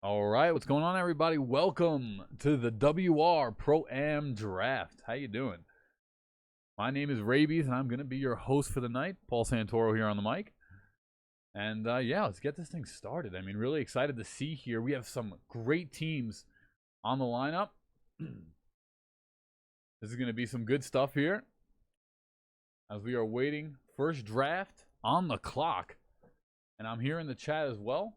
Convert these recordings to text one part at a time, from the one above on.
All right, what's going on, everybody? Welcome to the WR Pro-Am Draft. How you doing? My name is Rabies, and I'm going to be your host for the night. Paul Santoro here on the mic. And yeah, let's get this thing started. I mean, really excited to see here. We have some great teams on the lineup. This is going to be some good stuff here as we are waiting. First draft on the clock. And I'm here in the chat as well.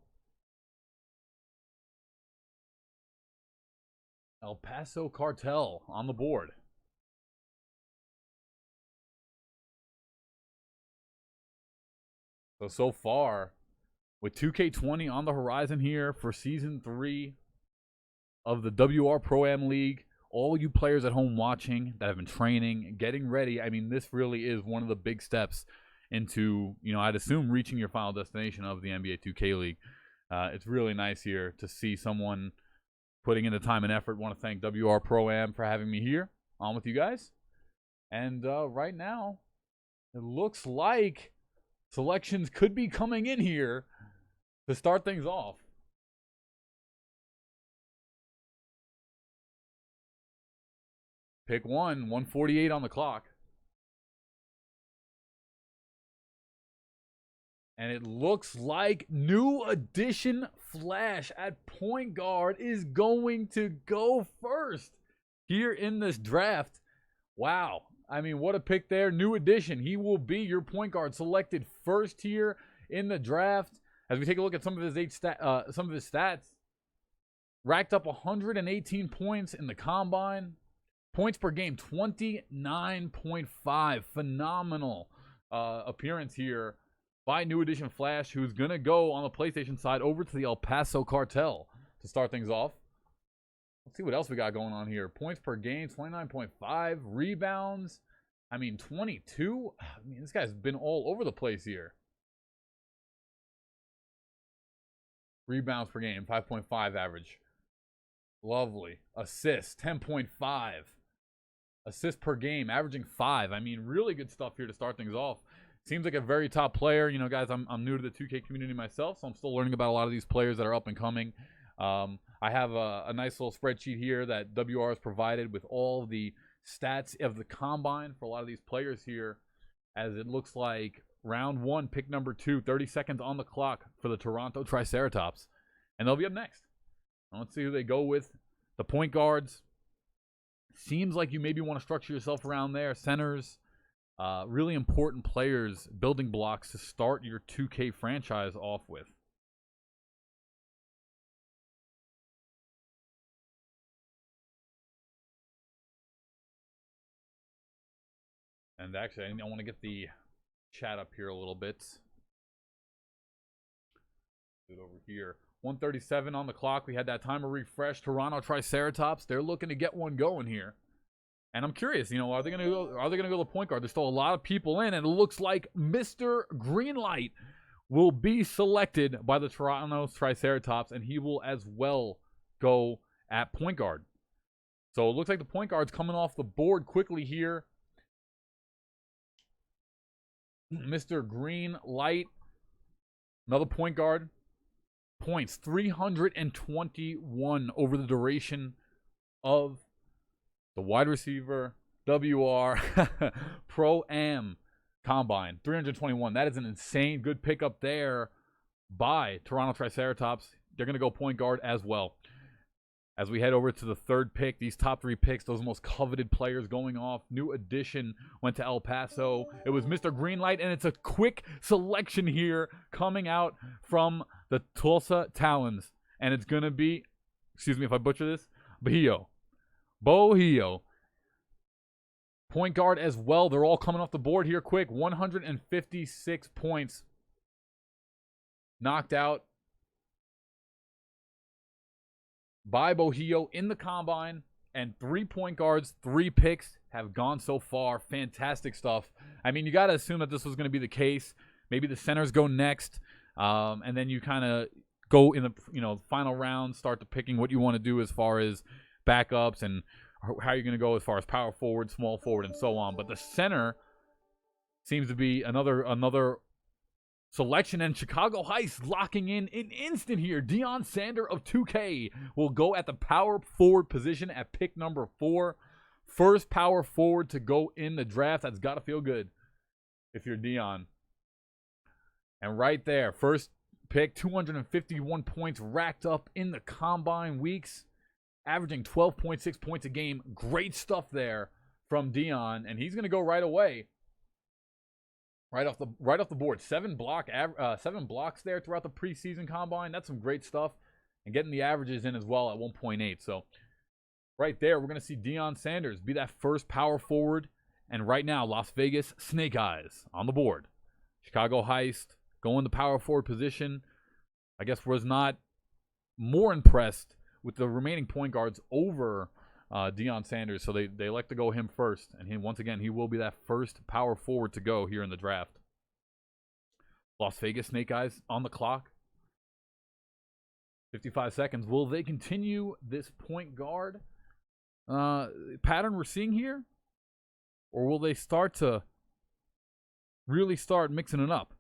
El Paso Cartel on the board. So far, with 2K20 on the horizon here for Season 3 of the WR Pro-Am League, all you players at home watching that have been training, getting ready, I mean, this really is one of the big steps into, I'd assume reaching your final destination of the NBA 2K League. It's really nice here to see someone putting in the time and effort. Want to thank WR Pro-Am for having me here on with you guys. And right now, it looks like selections could be coming in here to start things off. Pick 148 on the clock. And it looks like new addition Flash at point guard is going to go first here in this draft. Wow. I mean, what a pick there. New addition. He will be your point guard selected first here in the draft. As we take a look at some of his stats, racked up 118 points in the combine. Points per game, 29.5. Phenomenal appearance here by new addition Flash, who's going to go on the PlayStation side over to the El Paso Cartel to start things off. Let's see what else we got going on here. Points per game, 29.5. Rebounds, 22. This guy's been all over the place here. Rebounds per game, 5.5 average. Lovely. Assists, 10.5. Assists per game, averaging 5. Really good stuff here to start things off. Seems like a very top player. Guys, I'm new to the 2K community myself, so I'm still learning about a lot of these players that are up and coming. I have a nice little spreadsheet here that WR has provided with all the stats of the combine for a lot of these players here, as it looks like round 1, pick number 2, 30 seconds on the clock for the Toronto Triceratops. And they'll be up next. Now let's see who they go with. The point guards. Seems like you maybe want to structure yourself around there. Centers. Really important players, building blocks to start your 2K franchise off with. And actually, I want to get the chat up here a little bit. Do it over here. 137 on the clock. We had that timer refresh. Toronto Triceratops. They're looking to get one going here. And I'm curious, are they gonna go to point guard? There's still a lot of people in, and it looks like Mr. Greenlight will be selected by the Toronto Triceratops, and he will as well go at point guard. So it looks like the point guard's coming off the board quickly here. Mr. Greenlight, another point guard. Points 321 over the duration of the wide receiver WR Pro-Am Combine. 321. That is an insane good pickup there by Toronto Triceratops. They're going to go point guard as well. As we head over to the third pick, these top 3 picks, those most coveted players going off. New addition went to El Paso. It was Mr. Greenlight, and it's a quick selection here coming out from the Tulsa Talons. And it's going to be, excuse me if I butcher this, Bohio. Point guard as well. They're all coming off the board here quick. 156 points. Knocked out by Bohio in the combine. And 3 point guards, 3 picks have gone so far. Fantastic stuff. You got to assume that this was going to be the case. Maybe the centers go next. And then you kind of go in the final round, start to picking what you want to do as far as backups and how you're going to go as far as power forward, small forward, and so on. But the center seems to be another selection, and Chicago Heist locking in an instant here. Deion Sanders of 2K will go at the power forward position at pick number 4. First power forward to go in the draft. That's got to feel good if you're Deion. And right there, first pick, 251 points racked up in the combine weeks, averaging 12.6 points a game. Great stuff there from Deion, and he's going to go right away. Right off the board. 7 blocks there throughout the preseason combine. That's some great stuff. And getting the averages in as well at 1.8. So right there, we're going to see Deion Sanders be that first power forward. And right now, Las Vegas Snake Eyes on the board. Chicago Heist going the power forward position. I guess was not more impressed with the remaining point guards over Deion Sanders, so they like to go him first. And once again, he will be that first power forward to go here in the draft. Las Vegas Snake Eyes on the clock. 55 seconds. Will they continue this point guard pattern we're seeing here? Or will they really start mixing it up?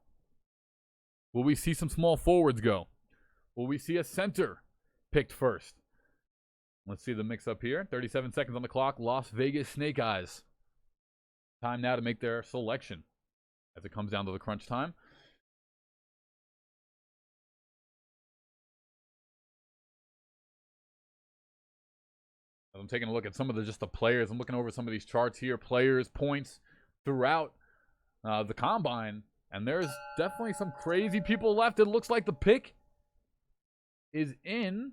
Will we see some small forwards go? Will we see a center picked first? Let's see the mix up here. 37 seconds on the clock. Las Vegas Snake Eyes. Time now to make their selection as it comes down to the crunch time. As I'm taking a look at some of the players. I'm looking over some of these charts here. Players, points throughout the combine. And there's definitely some crazy people left. It looks like the pick is in.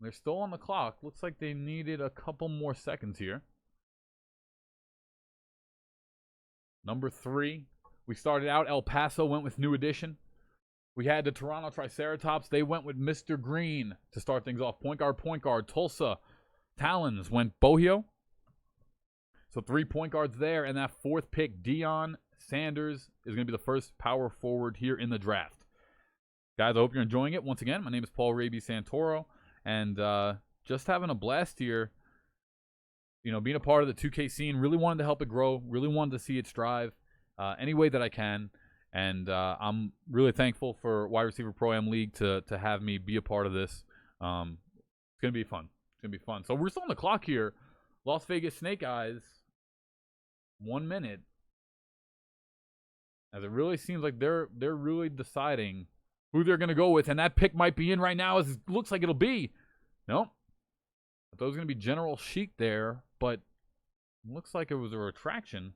They're still on the clock. Looks like they needed a couple more seconds here. Number 3. We started out. El Paso went with New Edition. We had the Toronto Triceratops. They went with Mr. Green to start things off. Point guard. Tulsa Talons went Bohio. So 3 point guards there. And that 4th pick, Deion Sanders, is going to be the first power forward here in the draft. Guys, I hope you're enjoying it. Once again, my name is Paul Raby Santoro. And just having a blast here. You know, being a part of the 2K scene. Really wanted to help it grow. Really wanted to see it strive any way that I can. And I'm really thankful for Wide Receiver Pro Am League to have me be a part of this. It's going to be fun. It's going to be fun. So we're still on the clock here. Las Vegas Snake Eyes. 1 minute. As it really seems like they're really deciding who they're going to go with. And that pick might be in right now, as it looks like it'll be. No. I thought it was going to be General Sheik there, but it looks like it was a retraction.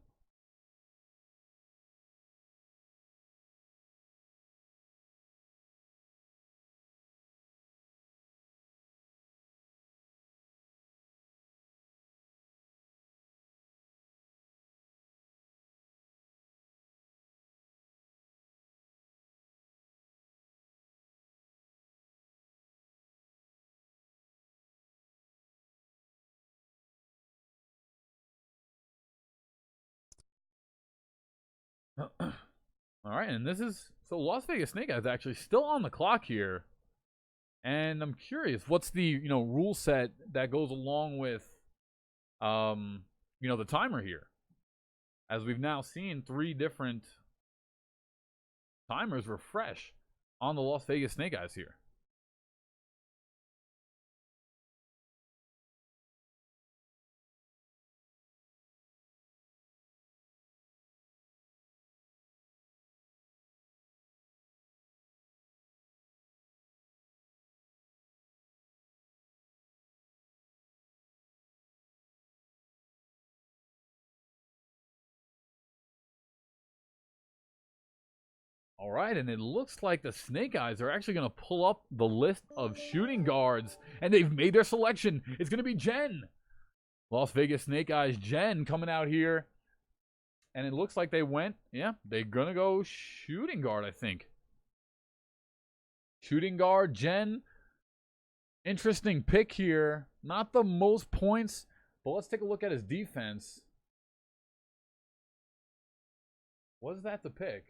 All right, and so Las Vegas Snake Eyes actually still on the clock here. And I'm curious, what's the, rule set that goes along with, the timer here? As we've now seen 3 different timers refresh on the Las Vegas Snake Eyes here. All right, and it looks like the Snake Eyes are actually going to pull up the list of shooting guards, and they've made their selection. It's going to be Jen. Las Vegas Snake Eyes, Jen coming out here. And it looks like they're going to go shooting guard, I think. Shooting guard, Jen. Interesting pick here. Not the most points, but let's take a look at his defense. Was that the pick?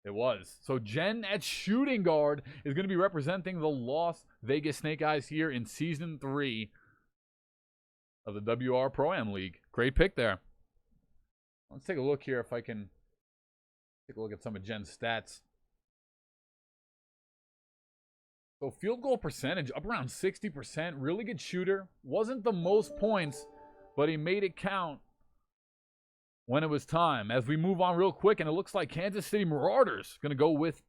It was. So Jen at shooting guard is going to be representing the Las Vegas Snake Eyes here in Season 3 of the WR Pro-Am League. Great pick there. Let's take a look here if I can take a look at some of Jen's stats. So field goal percentage up around 60%. Really good shooter. Wasn't the most points, but he made it count when it was time. As we move on real quick, and it looks like Kansas City Marauders going to go with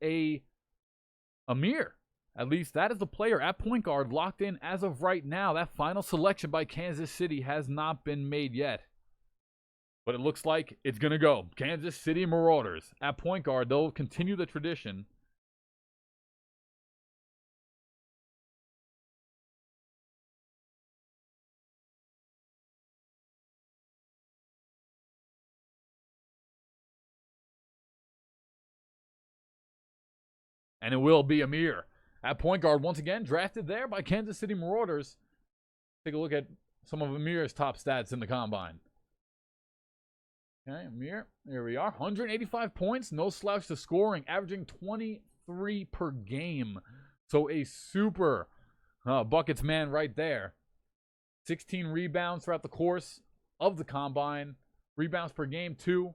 Amir. At least that is the player at point guard locked in as of right now. That final selection by Kansas City has not been made yet. But it looks like it's going to go. Kansas City Marauders at point guard. They'll continue the tradition. And it will be Amir at point guard once again, drafted there by Kansas City Marauders. Take a look at some of Amir's top stats in the combine. Okay, Amir, here we are. 185 points, no slouch to scoring, averaging 23 per game. So a super buckets man right there. 16 rebounds throughout the course of the combine. Rebounds per game, 2.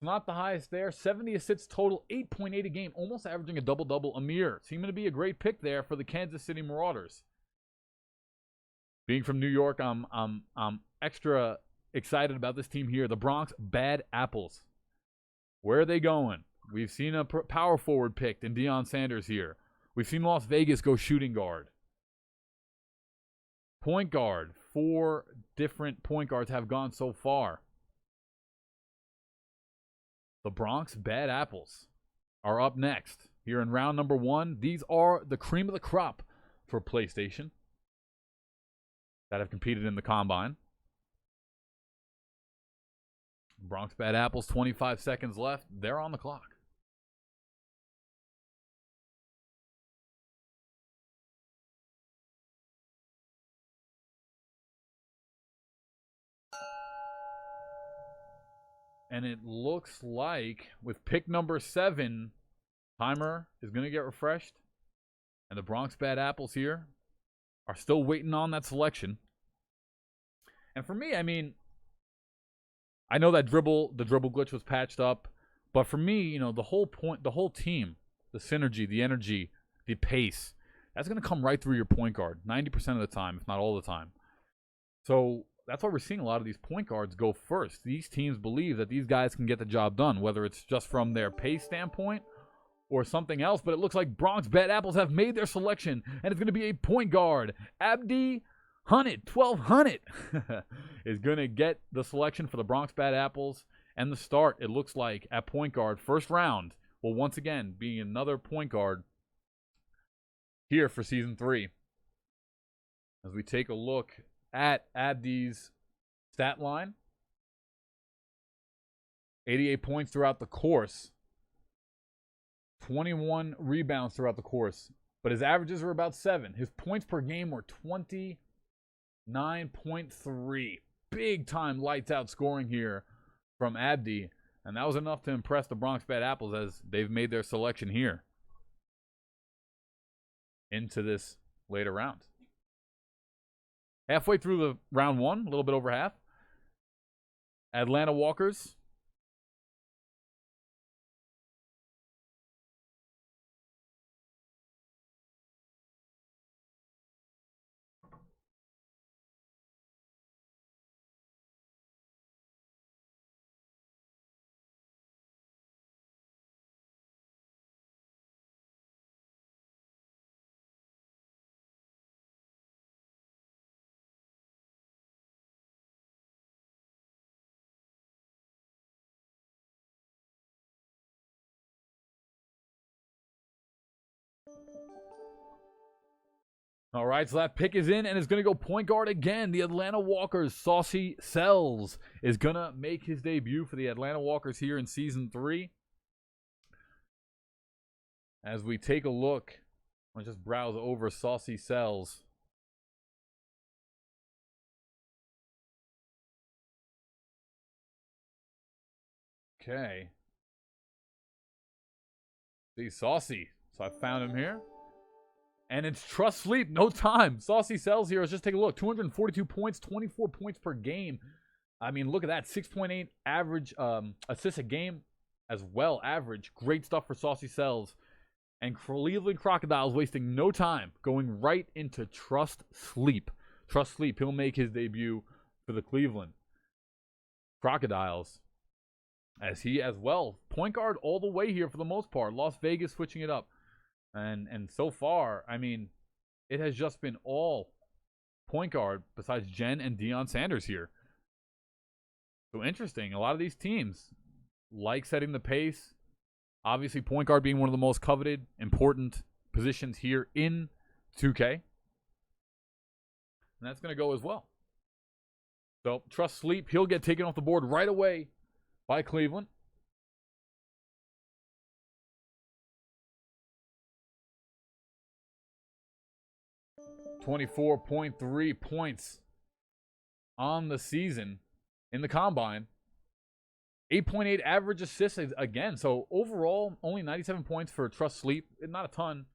Not the highest there. 70 assists total, 8.8 a game, almost averaging a double-double. Amir seeming to be a great pick there for the Kansas City Marauders. Being from New York, I'm extra excited about this team here. The Bronx Bad Apples. Where are they going? We've seen a power forward picked in Deion Sanders here. We've seen Las Vegas go shooting guard. Point guard. 4 different point guards have gone so far. The Bronx Bad Apples are up next here in round number 1. These are the cream of the crop for PlayStation that have competed in the combine. Bronx Bad Apples, 25 seconds left. They're on the clock. And it looks like with pick number 7, timer is going to get refreshed. And the Bronx Bad Apples here are still waiting on that selection. And for me, I mean, I know that the dribble glitch was patched up. But for me, you know, the whole point, the whole team, the synergy, the energy, the pace, that's going to come right through your point guard 90% of the time, if not all the time. So that's why we're seeing a lot of these point guards go first. These teams believe that these guys can get the job done, whether it's just from their pace standpoint or something else. But it looks like Bronx Bad Apples have made their selection, and it's going to be a point guard. Abdi Hunnit, 1200, is going to get the selection for the Bronx Bad Apples. And the start, it looks like, at point guard, first round, will once again be another point guard here for Season 3. As we take a look at Abdi's stat line. 88 points throughout the course. 21 rebounds throughout the course. But his averages were about 7. His points per game were 29.3. Big time lights out scoring here from Abdi. And that was enough to impress the Bronx Bad Apples as they've made their selection here into this later round. Halfway through the round 1, a little bit over half. Atlanta Walkers. All right, so that pick is in and is going to go point guard again. The Atlanta Walkers, Saucy Sells, is going to make his debut for the Atlanta Walkers here in Season 3. As we take a look, let's just browse over Saucy Sells. Okay. See, Saucy. So I found him here. And it's trust sleep, no time. Saucy Sells here. Let's just take a look. 242 points, 24 points per game. I mean, look at that. 6.8 average assists a game as well. Average. Great stuff for Saucy Cells. And Cleveland Crocodiles wasting no time, going right into Trust Sleep. Trust Sleep. He'll make his debut for the Cleveland Crocodiles. As he as well. Point guard all the way here for the most part. Las Vegas switching it up. And so far, I mean, it has just been all point guard besides Jen and Deion Sanders here. So interesting. A lot of these teams like setting the pace. Obviously, point guard being one of the most coveted, important positions here in 2K. And that's going to go as well. So, Trust Sleep. He'll get taken off the board right away by Cleveland. .3 points on the season in the combine. 8.8 average assists again. So overall, only 97 points for Trust Sleep. Not a ton.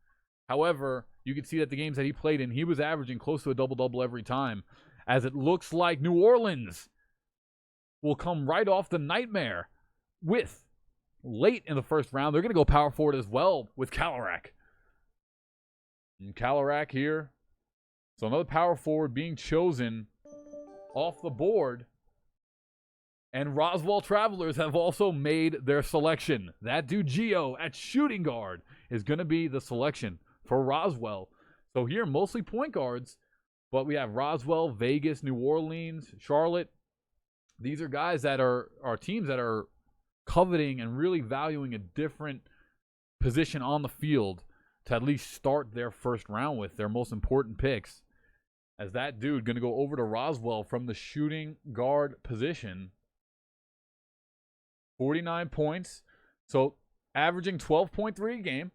However, you can see that the games that he played in, he was averaging close to a double-double every time. As it looks like New Orleans will come right off the nightmare with, late in the first round, they're going to go power forward as well with Kalarak. And Kalarak here. So another power forward being chosen off the board. And Roswell Travelers have also made their selection. That dude Gio at shooting guard is going to be the selection for Roswell. So here, mostly point guards. But we have Roswell, Vegas, New Orleans, Charlotte. These are guys that are teams that are coveting and really valuing a different position on the field to at least start their first round with their most important picks. As that dude going to go over to Roswell from the shooting guard position. 49 points. So averaging 12.3 a game.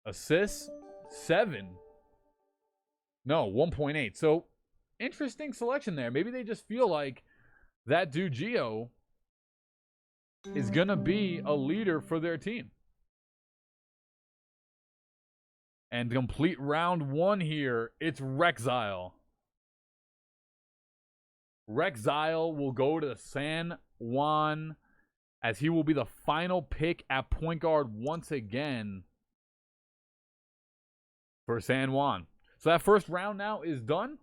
Assists, 7. No, 1.8. So interesting selection there. Maybe they just feel like that dude Gio is going to be a leader for their team. And to complete round 1 here, it's Rexile. Rexile will go to San Juan as he will be the final pick at point guard once again for San Juan. So that first round now is done.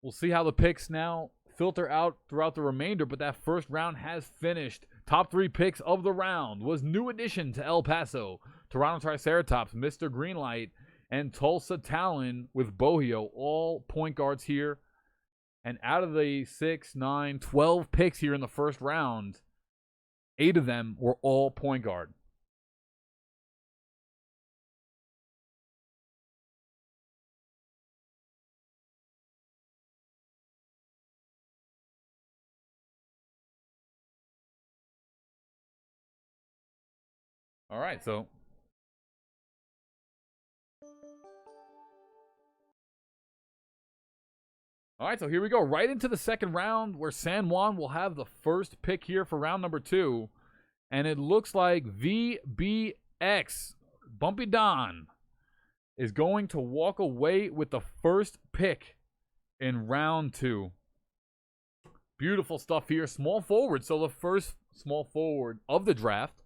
We'll see how the picks now filter out throughout the remainder, but that first round has finished. Top 3 picks of the round was new addition to El Paso, Toronto Triceratops, Mr. Greenlight, and Tulsa Talon with Bohio, all point guards here. And out of the 6, 9, 12 picks here in the first round, 8 of them were all point guard. All right, so here we go. Right into the second round where San Juan will have the first pick here for round number 2. And it looks like VBX, Bumpy Don, is going to walk away with the first pick in round 2. Beautiful stuff here. Small forward. So the first small forward of the draft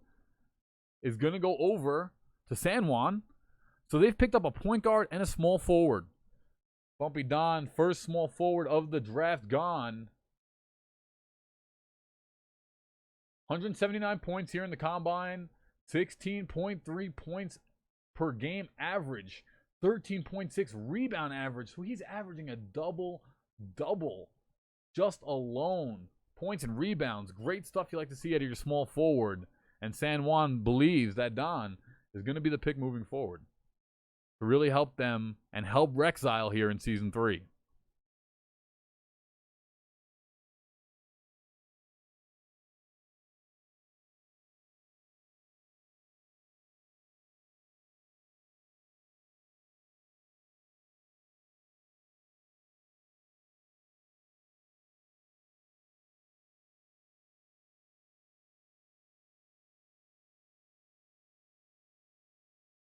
is going to go over to San Juan. So they've picked up a point guard and a small forward. Bumpy Don, first small forward of the draft, gone. 179 points here in the combine. 16.3 points per game average. 13.6 rebound average. So he's averaging a double-double just alone. Points and rebounds. Great stuff you like to see out of your small forward. And San Juan believes that Don is going to be the pick moving forward to really help them and help Rexile here in Season 3.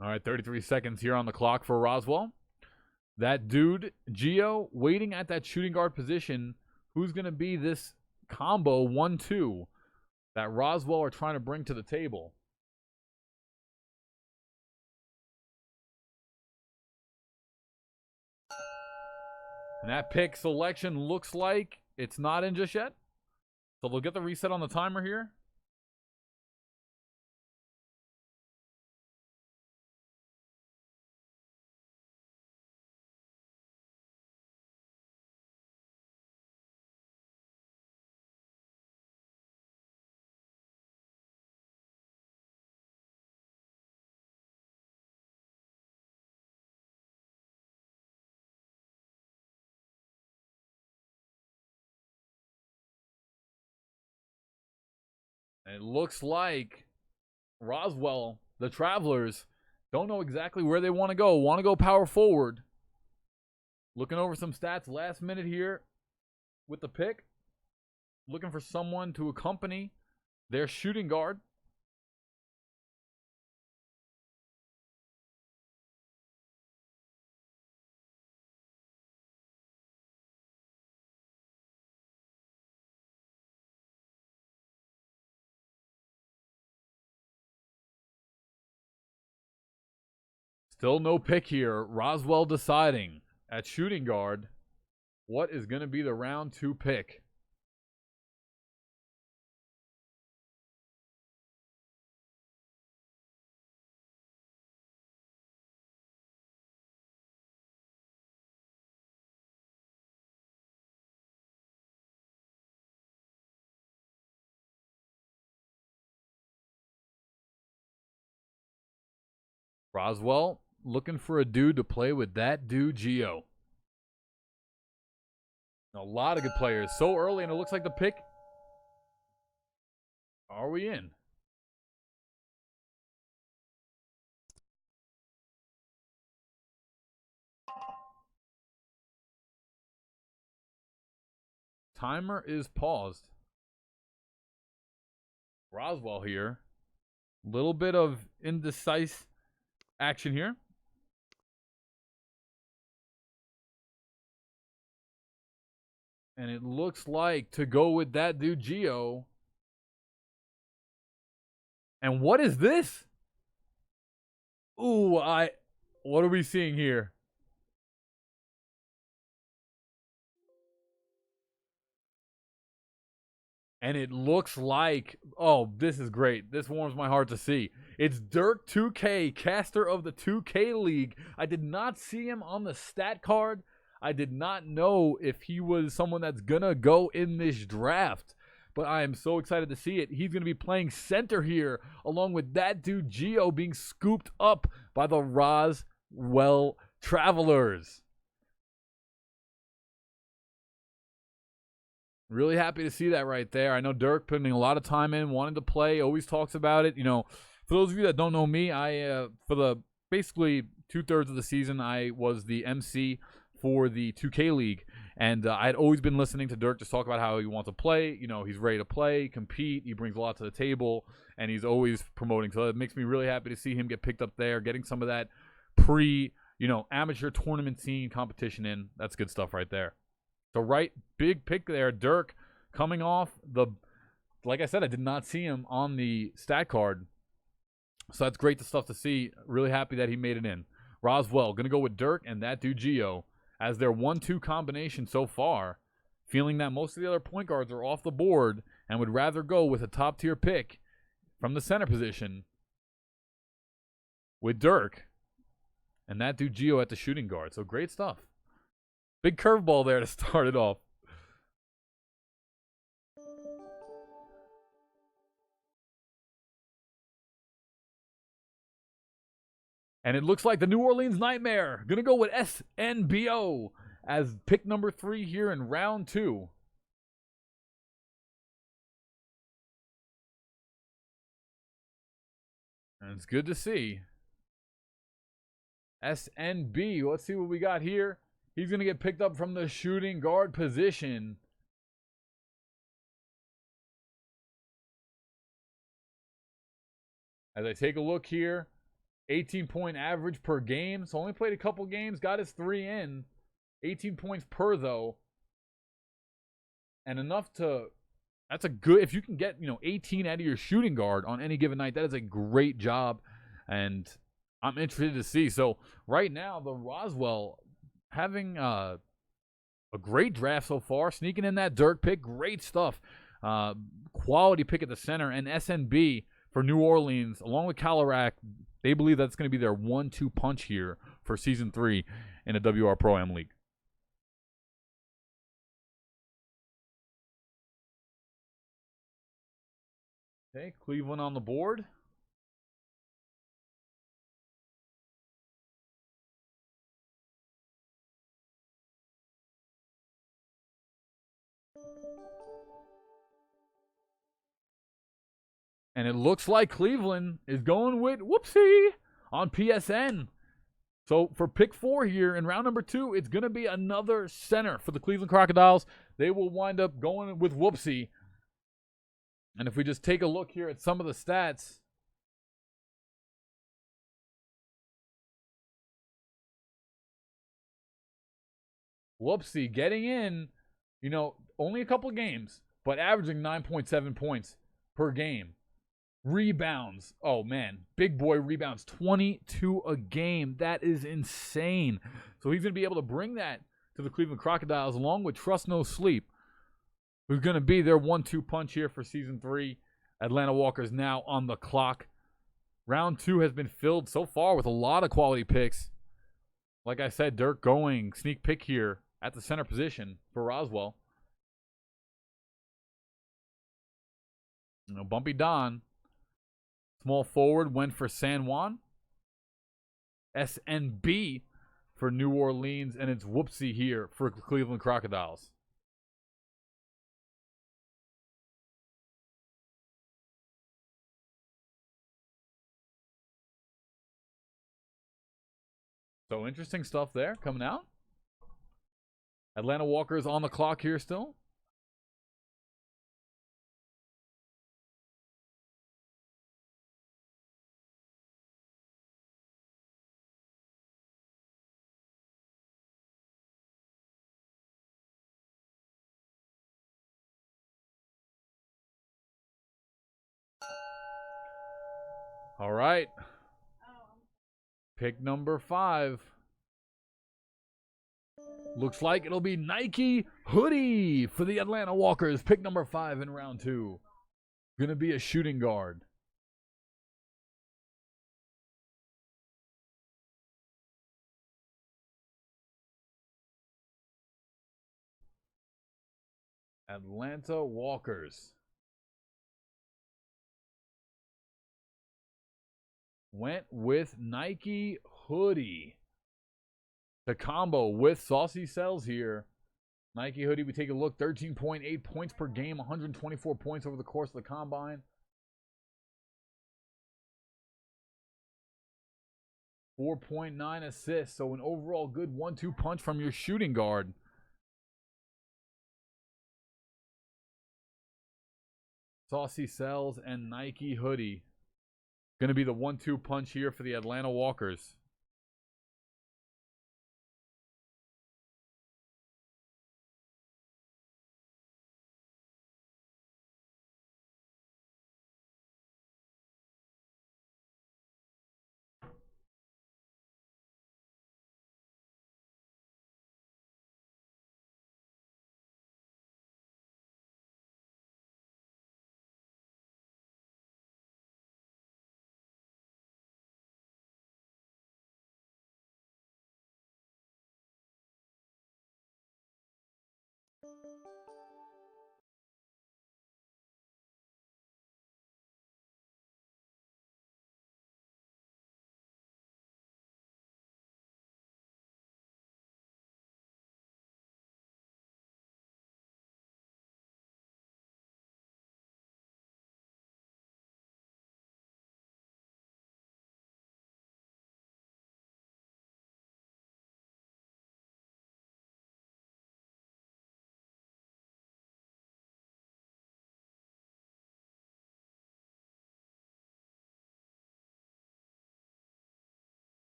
All right, 33 seconds here on the clock for Roswell. That dude, Gio, waiting at that shooting guard position. Who's going to be this combo 1-2 that Roswell are trying to bring to the table? And that pick selection looks like it's not in just yet. So they'll get the reset on the timer here. And it looks like Roswell, the Travelers, don't know exactly where they want to go. Want to go power forward. Looking over some stats last minute here with the pick. Looking for someone to accompany their shooting guard. Still no pick here. Roswell deciding at shooting guard what is going to be the round 2 pick. Roswell looking for a dude to play with that dude, Gio. A lot of good players so early, and it looks like the pick. Are we in? Timer is paused. Roswell here. Little bit of indecisive action here. And it looks like to go with that dude, Gio. And what is this? Ooh, what are we seeing here? And it looks like, oh, this is great. This warms my heart to see. It's Dirk 2K, caster of the 2K League. I did not see him on the stat card. I did not know if he was someone that's going to go in this draft. But I am so excited to see it. He's going to be playing center here, along with that dude Gio being scooped up by the Roswell Travelers. Really happy to see that right there. I know Dirk putting a lot of time in, wanting to play, always talks about it. You know, for those of you that don't know me, for the basically 2/3 of the season, I was the MC for the 2K League. And I had always been listening to Dirk just talk about how he wants to play. You know, he's ready to play, compete. He brings a lot to the table, and he's always promoting. So it makes me really happy to see him get picked up there, getting some of that amateur tournament scene competition in. That's good stuff right there. So big pick there. Dirk coming off like I said, I did not see him on the stat card. So that's great stuff to see. Really happy that he made it in. Roswell going to go with Dirk and that dude Gio as their 1-2 combination so far. Feeling that most of the other point guards are off the board and would rather go with a top tier pick from the center position with Dirk and that dude Gio at the shooting guard. So great stuff. Big curveball there to start it off. And it looks like the New Orleans Nightmare going to go with SNBO as pick number 3 here in round 2. And it's good to see. SNB, let's see what we got here. He's going to get picked up from the shooting guard position. As I take a look here, 18-point average per game. So only played a couple games, got his 3 in. 18 points per, though. And enough to... That's a good... If you can get, 18 out of your shooting guard on any given night, that is a great job. And I'm interested to see. So right now, the Roswell having a great draft so far. Sneaking in that Dirk pick. Great stuff. Quality pick at the center. And SNB for New Orleans, along with Kalarak, they believe that's going to be their 1-2 punch here for Season 3 in the WR Pro-Am League. Okay, Cleveland on the board. And it looks like Cleveland is going with Whoopsie on PSN. So for pick 4 here in round number 2, it's going to be another center for the Cleveland Crocodiles. They will wind up going with Whoopsie. And if we just take a look here at some of the stats, Whoopsie getting in, only a couple games, but averaging 9.7 points per game. Rebounds. Oh, man. Big boy rebounds. 22 a game. That is insane. So he's going to be able to bring that to the Cleveland Crocodiles along with Trust No Sleep, who's going to be their 1-2 punch here for Season 3. Atlanta Walker's now on the clock. Round 2 has been filled so far with a lot of quality picks. Like I said, Dirk going sneak pick here at the center position for Roswell. Bumpy Don. Small forward went for San Juan. SNB for New Orleans. And it's Whoopsie here for Cleveland Crocodiles. So interesting stuff there coming out. Atlanta Walker's on the clock here still. All right. Pick number 5. Looks like it'll be Nike Hoodie for the Atlanta Walkers. Pick number 5 in round 2. Gonna be a shooting guard. Atlanta Walkers. Went with Nike Hoodie. The combo with Saucy Cells here. Nike Hoodie, we take a look. 13.8 points per game. 124 points over the course of the combine. 4.9 assists. So an overall good 1-2 punch from your shooting guard. Saucy Cells and Nike Hoodie. Going to be the 1-2 punch here for the Atlanta Walkers.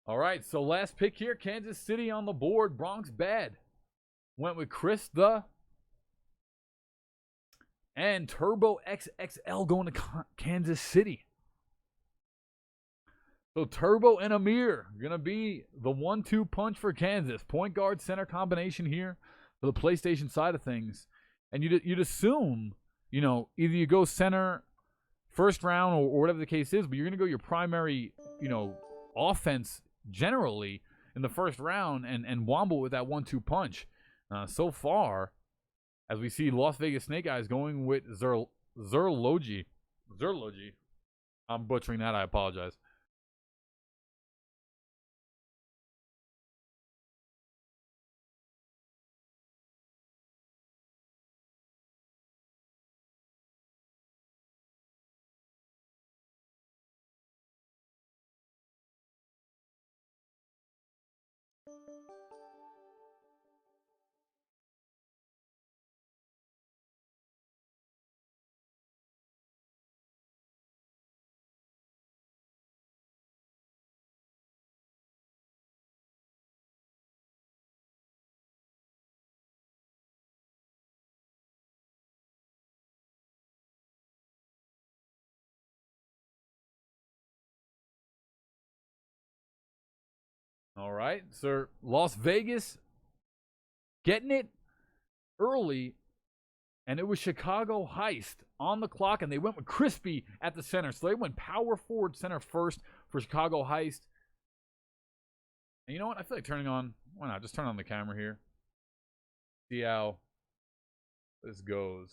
All right, so last pick here, Kansas City on the board. Bronx Bad went with Chris the and Turbo XXL going to Kansas City. So Turbo and Amir going to be the 1-2 punch for Kansas. Point guard center combination here for the PlayStation side of things. And you'd assume, either you go center first round or whatever the case is, but you're going to go your primary, offense generally in the first round and womble with that 1-2 punch. So far, as we see Las Vegas Snake Eyes going with Zerlogi. I'm butchering that. I apologize. All right, sir. Las Vegas getting it early, and it was Chicago Heist on the clock, and they went with Crispy at the center. So they went power forward center first for Chicago Heist. And you know what? I feel like turning on, why not? Just turn on the camera here. See how this goes.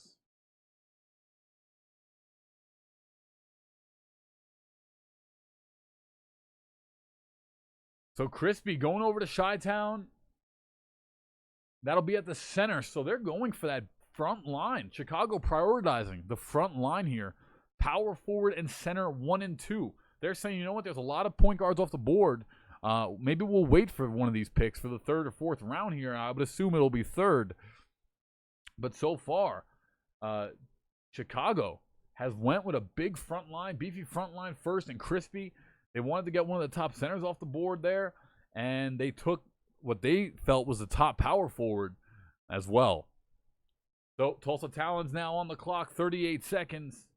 So Crispy going over to Chi-Town. That'll be at the center. So they're going for that front line. Chicago prioritizing the front line here. Power forward and center 1 and 2. They're saying, you know what? There's a lot of point guards off the board. Maybe we'll wait for one of these picks for the 3rd or 4th round here. I would assume it'll be 3rd. But so far, Chicago has went with a big front line, beefy front line first, and Crispy. They wanted to get one of the top centers off the board there, and they took what they felt was the top power forward as well. So Tulsa Talons now on the clock, 38 seconds.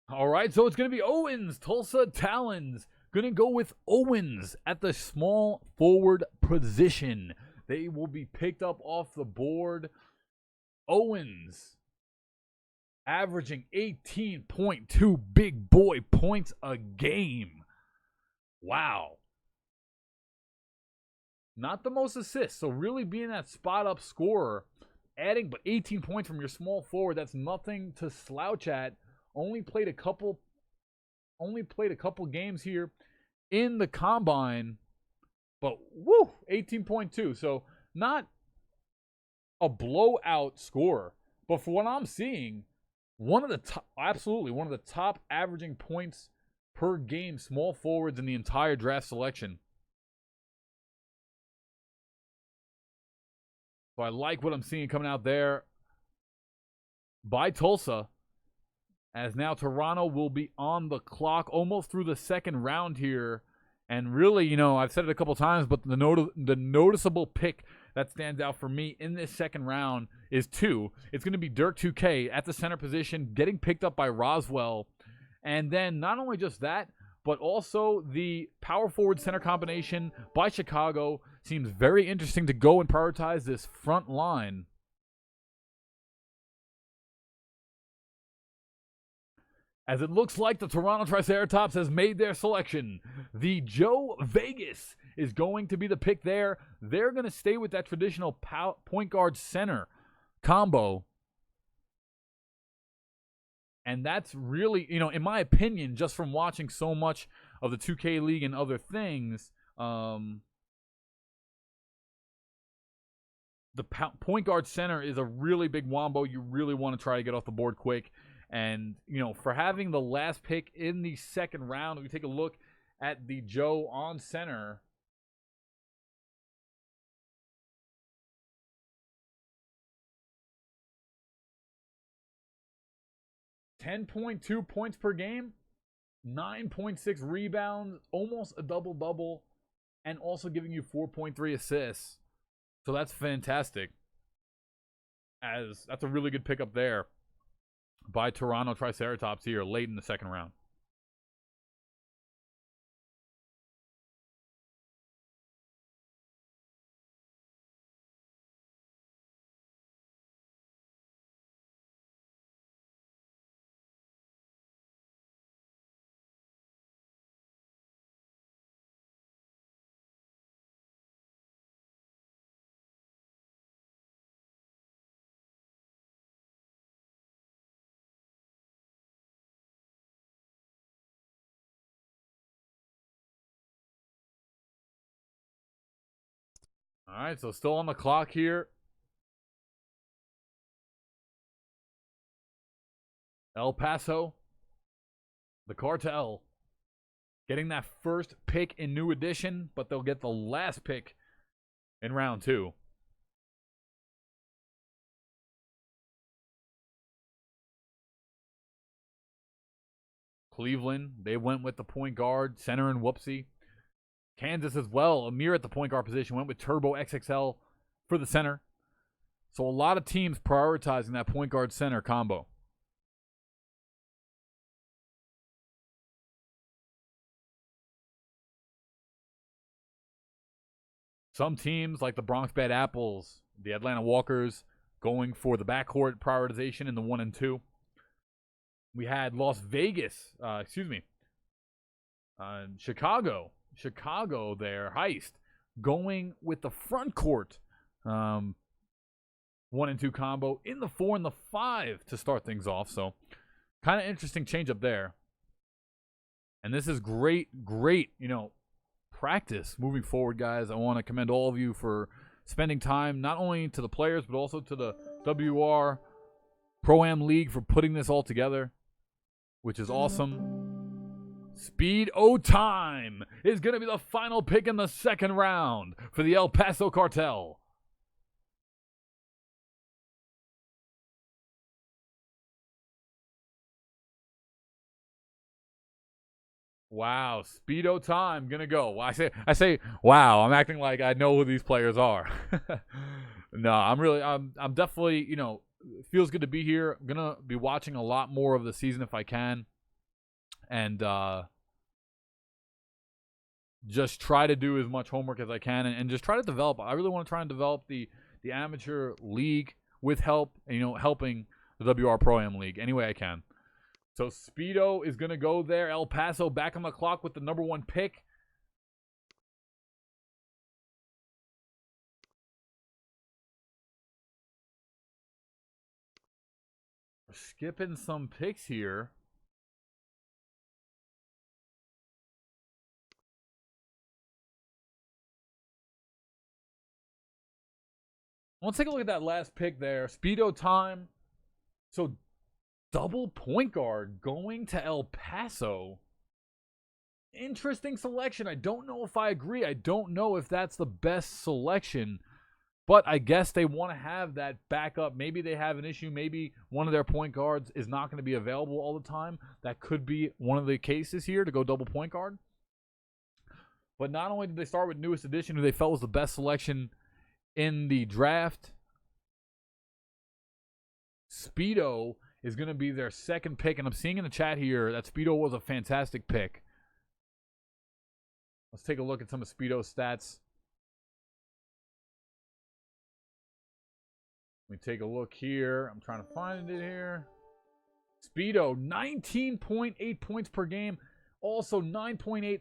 All right, so it's going to be Owens, Tulsa Talons. Going to go with Owens at the small forward position. They will be picked up off the board. Owens averaging 18.2 big boy points a game. Wow. Not the most assists, so really being that spot up scorer, adding but 18 points from your small forward, that's nothing to slouch at. Only played a couple games here in the combine, but 18.2. So not a blowout scorer, but for what I'm seeing, one of the top averaging points per game small forwards in the entire draft selection. So I like what I'm seeing coming out there by Tulsa. as now Toronto will be on the clock almost through the second round here. And really, you know, I've said it a couple times, but the noticeable pick that stands out for me in this second round is 2. It's going to be Dirk 2K at the center position, getting picked up by Roswell. And then not only just that, but also the power forward center combination by Chicago seems very interesting to go and prioritize this front line. As it looks like the Toronto Triceratops has made their selection. The Joe Vegas is going to be the pick there. They're going to stay with that traditional point guard center combo. And that's really, you know, in my opinion, just from watching so much of the 2K League and other things, the point guard center is a really big wombo. You really want to try to get off the board quick. And, you know, for having the last pick in the second round, we take a look at the Joe on center. .2 points per game, 9.6 rebounds, almost a double-double, and also giving you 4.3 assists. So that's fantastic. As that's a really good pickup there by Toronto Triceratops here late in the second round. All right, so still on the clock here. El Paso, the Cartel, getting that first pick in New Edition, but they'll get the last pick in round 2. Cleveland, they went with the point guard, center, and Whoopsie. Kansas as well, Amir at the point guard position, went with Turbo XXL for the center. So a lot of teams prioritizing that point guard center combo. Some teams like the Bronx Bad Apples, the Atlanta Walkers, going for the backcourt prioritization in the 1 and 2. We had Las Vegas, Chicago there, Heist, going with the front court 1 and 2 combo in the 4 and the 5 to start things off. So kind of interesting change up there. And this is great, you know, practice moving forward, guys. I want to commend all of you for spending time, not only to the players, but also to the WR Pro-Am League for putting this all together, which is awesome. Speed O Time is going to be the final pick in the second round for the El Paso Cartel. Wow, Speedo Time gonna go. I say, wow. I'm acting like I know who these players are. No, I'm definitely, you know, it feels good to be here. I'm gonna be watching a lot more of the season if I can, and just try to do as much homework as I can, and just try to develop. I really want to try and develop the amateur league with help, you know, helping the WR Pro-Am League any way I can. So Speedo is going to go there. El Paso back on the clock with the number 1 pick. We're skipping some picks here. Let's take a look at that last pick there. Speedo Time. So double point guard going to El Paso. Interesting selection. I don't know if I agree. I don't know if that's the best selection. But I guess they want to have that backup. Maybe they have an issue. Maybe one of their point guards is not going to be available all the time. That could be one of the cases here to go double point guard. But not only did they start with newest edition, who they felt was the best selection in the draft, Speedo is going to be their second pick. And I'm seeing in the chat here that Speedo was a fantastic pick. Let's take a look at some of Speedo's stats. Let me take a look here. I'm trying to find it here. Speedo, 19.8 points per game. Also 9.8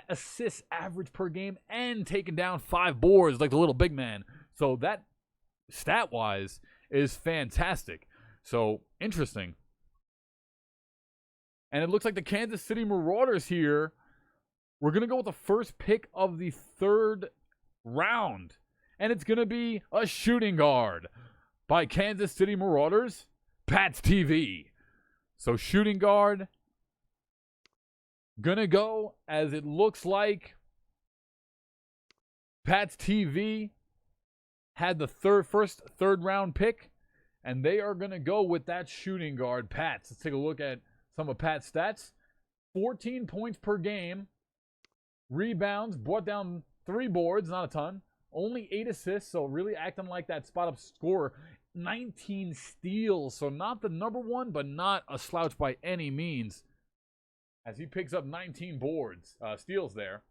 assists average per game. And taking down 5 boards like the little big man. So that, stat-wise, is fantastic. So, interesting. And it looks like the Kansas City Marauders here, we're going to go with the first pick of the 3rd round. And it's going to be a shooting guard by Kansas City Marauders, Pats TV. So shooting guard, going to go as it looks like Pats TV had the first third round pick. And they are going to go with that shooting guard, Pats. Let's take a look at some of Pat's stats. 14 points per game. Rebounds, brought down 3 boards, not a ton. Only 8 assists, so really acting like that spot-up scorer. 19 steals, so not the number one, but not a slouch by any means. As he picks up 19 boards, steals there.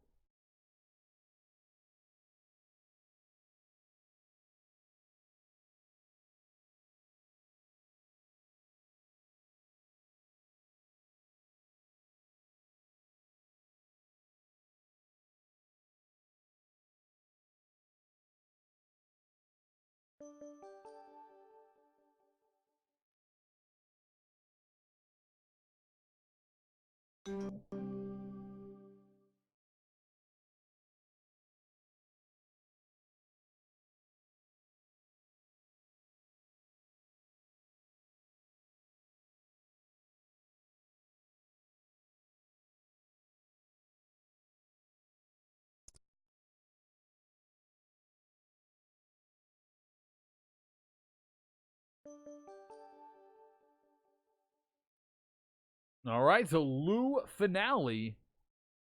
All right, so Lou Finale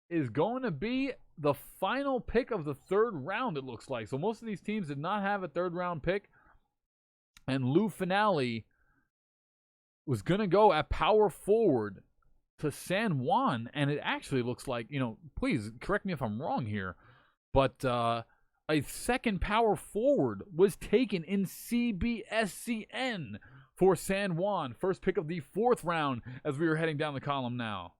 is going to be the final pick of the 3rd round, it looks like. So most of these teams did not have a 3rd round pick. And Lou Finale was going to go at power forward to San Juan. And it actually looks like, please correct me if I'm wrong here, but a second power forward was taken in CBSCN for San Juan. First pick of the 4th round as we are heading down the column now.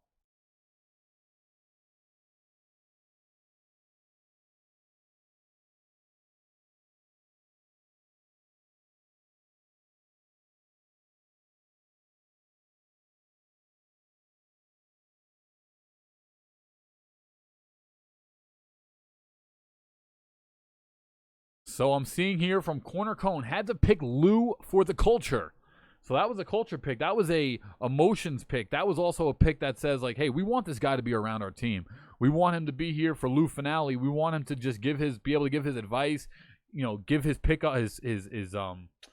So I'm seeing here from Corner Cone, had to pick Lou for the culture. So that was a culture pick. That was a emotions pick. That was also a pick that says, like, hey, we want this guy to be around our team. We want him to be here for Lou Finale. We want him to just be able to give his advice, give his pick, his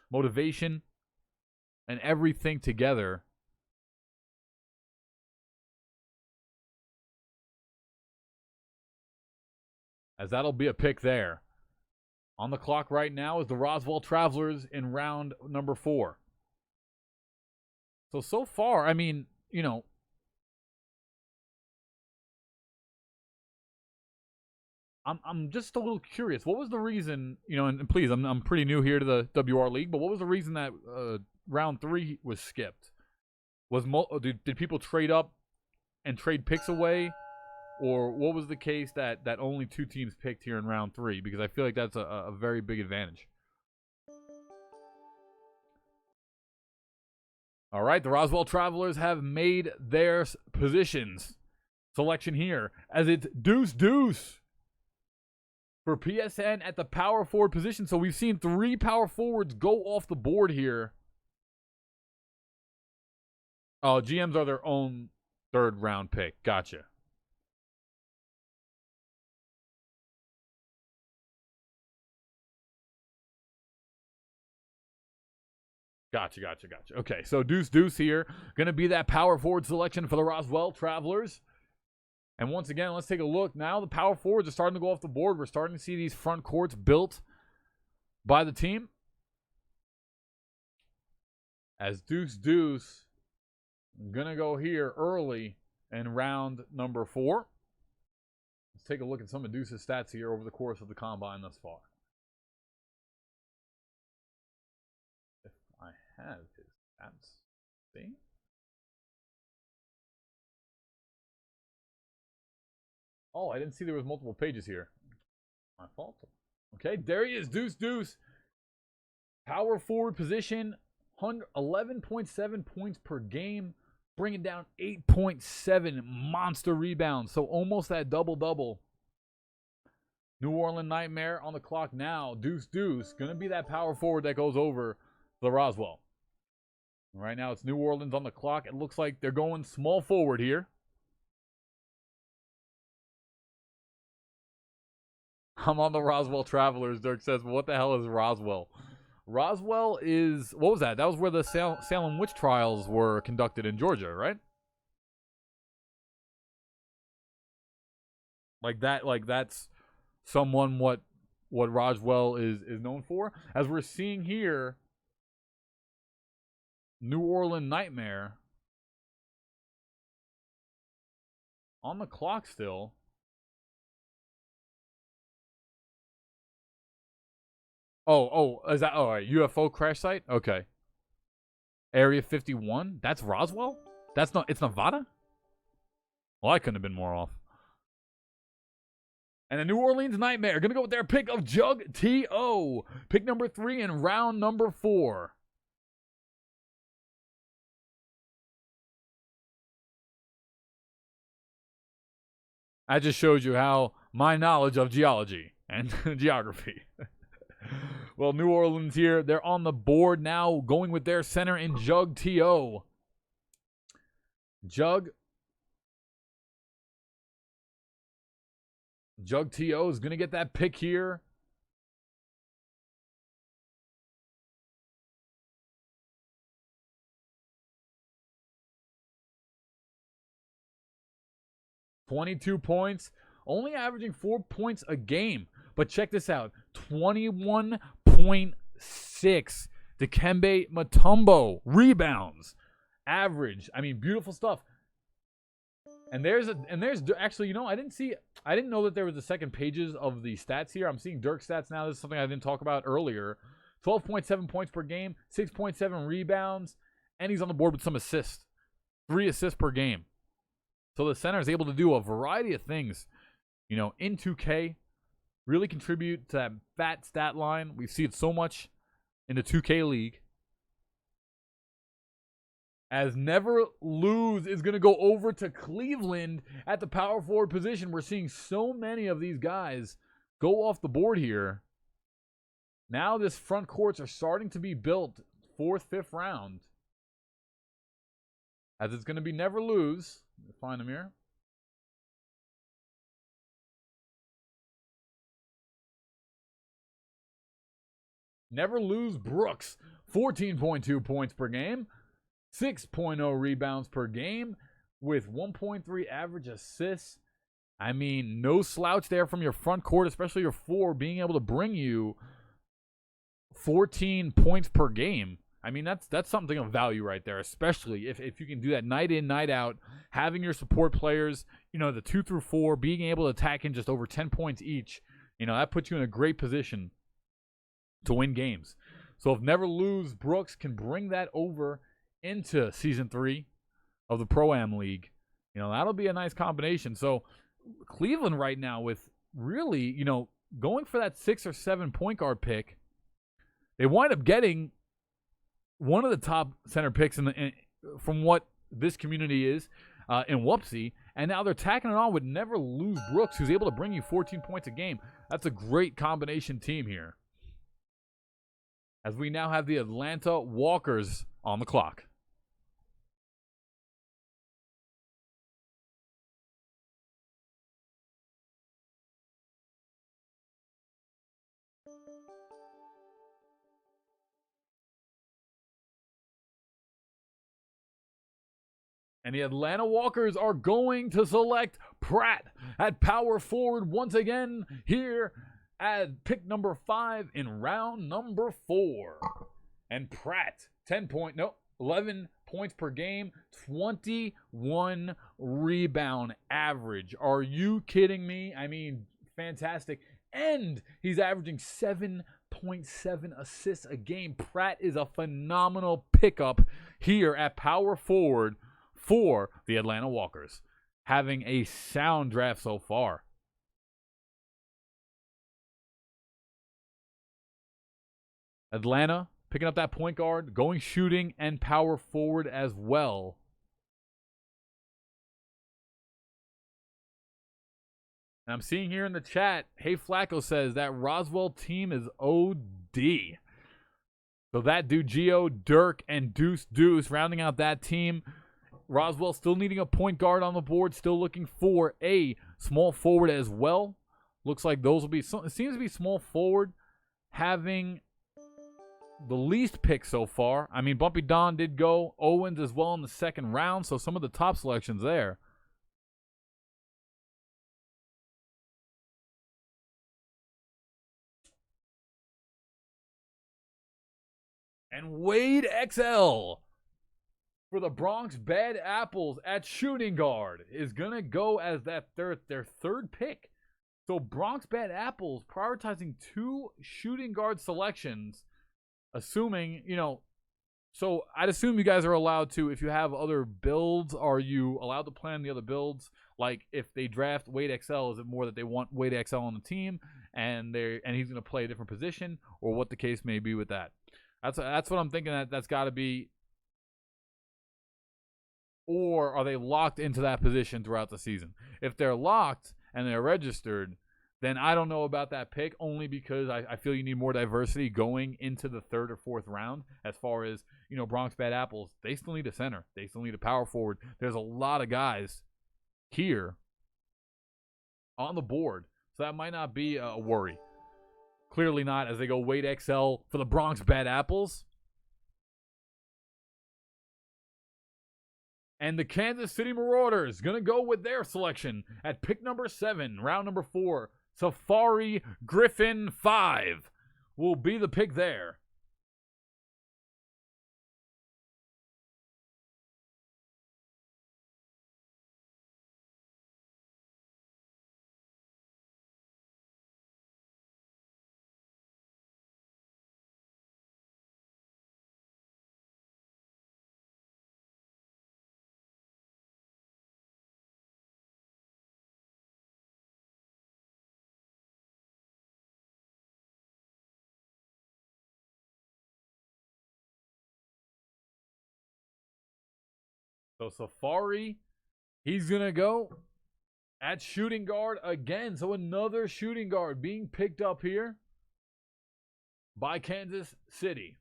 motivation, and everything together. As that'll be a pick there. On the clock right now is the Roswell Travelers in round number 4. So far, I mean, I'm just a little curious. What was the reason, and please, I'm pretty new here to the WR League, but what was the reason that round 3 was skipped? Did people trade up and trade picks away? Or what was the case that only 2 teams picked here in round 3? Because I feel like that's a very big advantage. All right, the Roswell Travelers have made their positions. Selection here as it's deuce for PSN at the power forward position. So we've seen 3 power forwards go off the board here. Oh, GMs are their own 3rd round pick. Gotcha. Gotcha. Okay, so Deuce here. Going to be that power forward selection for the Roswell Travelers. And once again, let's take a look. Now the power forwards are starting to go off the board. We're starting to see these front courts built by the team. As Deuce going to go here early in round number 4. Let's take a look at some of Deuce's stats here over the course of the combine thus far. If I have his stats. See? Oh, I didn't see there was multiple pages here. My fault. Okay, there he is, Deuce. Power forward position, 11.7 points per game, bringing down 8.7 monster rebounds. So almost that double-double. New Orleans Nightmare on the clock now. Deuce, going to be that power forward that goes over the Roswell. Right now it's New Orleans on the clock. It looks like they're going small forward here. I'm on the Roswell Travelers, Dirk says. But what the hell is Roswell? Roswell is, what was that? That was where the Salem witch trials were conducted in Georgia, right? Like that's someone what Roswell is known for. As we're seeing here, New Orleans Nightmare on the clock still. Oh, is that, all right, UFO crash site? Okay. Area 51? That's Roswell? That's not, it's Nevada? Well, I couldn't have been more off. And the New Orleans Nightmare going to go with their pick of Jug T.O. Pick number 3 in round number 4. I just showed you how my knowledge of geology and geography. Well, New Orleans here, they're on the board now, going with their center in Jug T.O. Jug T.O. is going to get that pick here. $22 points, only averaging 4 points a game. But check this out, 21.6 Dikembe Mutombo rebounds. Average. I mean, beautiful stuff. And there's actually, you know, I didn't know that there was the second pages of the stats here. I'm seeing Dirk's stats now. This is something I didn't talk about earlier. 12.7 points per game, 6.7 rebounds, and he's on the board with some assists. 3 assists per game. So the center is able to do a variety of things, you know, in 2K. Really contribute to that fat stat line. We see it so much in the 2K league. As Never Lose is going to go over to Cleveland at the power forward position. We're seeing so many of these guys go off the board here. Now this front courts are starting to be built 4th, 5th round. As it's going to be Never Lose. Find them here. Never Lose Brooks. 14.2 points per game. 6.0 rebounds per game with 1.3 average assists. I mean, no slouch there from your front court, especially your 4, being able to bring you 14 points per game. I mean, that's something of value right there, especially if you can do that night in, night out, having your support players, you know, the 2 through 4, being able to attack in just over 10 points each. You know, that puts you in a great position to win games. So if Never Lose Brooks can bring that over into Season 3 of the Pro-Am League, you know, that'll be a nice combination. So Cleveland right now with really, you know, going for that 6 or 7 point guard pick, they wind up getting one of the top center picks from what this community is in Whoopsie, and now they're tacking it on with Never Lose Brooks, who's able to bring you 14 points a game. That's a great combination team here. As we now have the Atlanta Walkers on the clock. And the Atlanta Walkers are going to select Pratt at power forward once again here at pick number 5 in round number 4. And Pratt, 11 points per game, 21 rebound average. Are you kidding me? I mean, fantastic. And he's averaging 7.7 assists a game. Pratt is a phenomenal pickup here at power forward for the Atlanta Walkers. Having a sound draft so far. Atlanta picking up that point guard, going shooting and power forward as well. And I'm seeing here in the chat, Hey Flacco says that Roswell team is OD. So that dude, Gio, Dirk, and Deuce rounding out that team. Roswell still needing a point guard on the board, still looking for a small forward as well. Looks like those will be, it seems to be small forward having the least pick so far. I mean, Bumpy Don did go, Owens as well in the second round, so some of the top selections there. And Wade XL for the Bronx Bad Apples at shooting guard is going to go as their third pick. So Bronx Bad Apples prioritizing 2 shooting guard selections, assuming, so I'd assume you guys are allowed to, if you have other builds, are you allowed to plan the other builds? Like if they draft Wade XL, is it more that they want Wade XL on the team and he's going to play a different position, or what the case may be with that? That's what I'm thinking. That's got to be. Or are they locked into that position throughout the season? If they're locked and they're registered, then I don't know about that pick, only because I feel you need more diversity going into the 3rd or 4th round. As far as, Bronx Bad Apples, they still need a center. They still need a power forward. There's a lot of guys here on the board, so that might not be a worry. Clearly not, as they go Wade XL for the Bronx Bad Apples. And the Kansas City Marauders going to go with their selection at pick number 7, round number 4. Safari Griffin 5 will be the pick there. So Safari, he's going to go at shooting guard again. So another shooting guard being picked up here by Kansas City.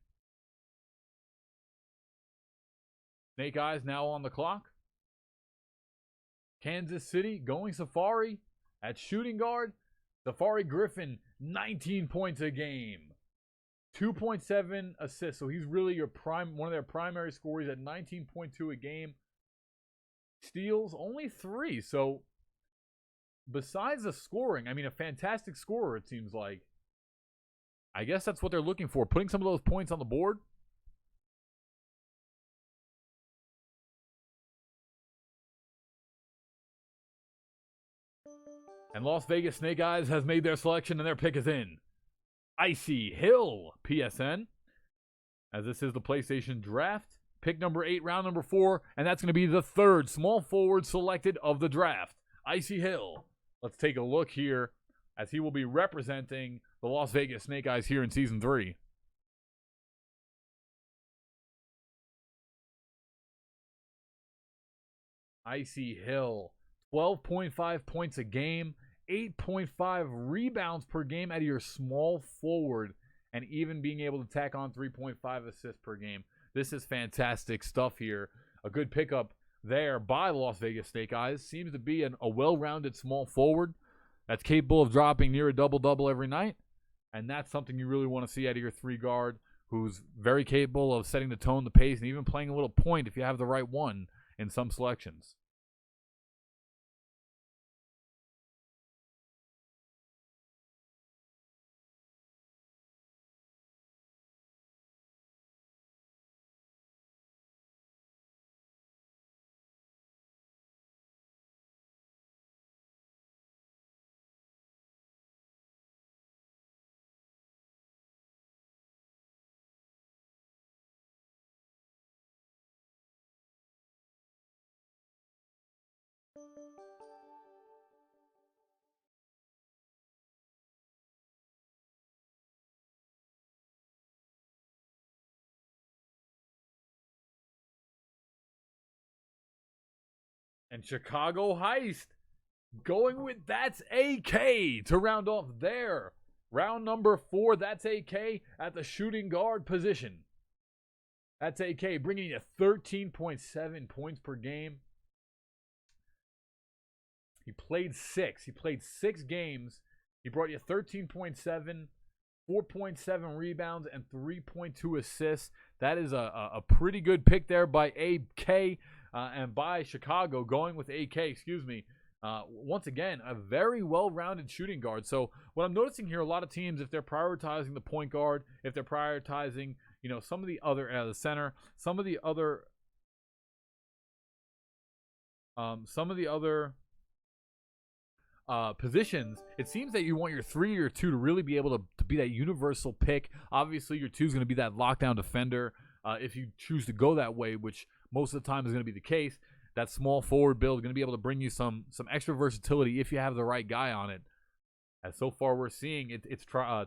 Snake Eyes now on the clock. Kansas City going Safari at shooting guard. Safari Griffin, 19 points a game. 2.7 assists. So he's really one of their primary scorers at 19.2 a game. Steals only 3. So besides the scoring, I mean, a fantastic scorer, it seems like. I guess that's what they're looking for, putting some of those points on the board. And Las Vegas Snake Eyes has made their selection, and their pick is in. Icy Hill, PSN. As this is the PlayStation Draft. Pick number 8, round number 4, and that's going to be the 3rd small forward selected of the draft. Icy Hill. Let's take a look here as he will be representing the Las Vegas Snake Eyes here in Season 3. Icy Hill, 12.5 points a game, 8.5 rebounds per game out of your small forward, and even being able to tack on 3.5 assists per game. This is fantastic stuff here. A good pickup there by the Las Vegas Snake Eyes. Seems to be a well-rounded small forward that's capable of dropping near a double-double every night. And that's something you really want to see out of your 3-guard, who's very capable of setting the tone, the pace, and even playing a little point if you have the right one. in some selections. And Chicago Heist going with That's AK to round off their round number 4. That's AK at the shooting guard position. That's AK bringing you 13.7 points per game. He played 6. He played 6 games. He brought you 13.7, 4.7 rebounds, and 3.2 assists. That is a pretty good pick there by AK and by Chicago going with AK, excuse me. Once again, a very well-rounded shooting guard. So what I'm noticing here, a lot of teams, if they're prioritizing the point guard, if they're prioritizing, some of the other the center, some of the other positions, it seems that you want your 3 or 2 to really be able to be that universal pick. Obviously, your 2 is going to be that lockdown defender if you choose to go that way, which most of the time is going to be the case. That small forward build is going to be able to bring you some extra versatility if you have the right guy on it. As so far we're seeing, it's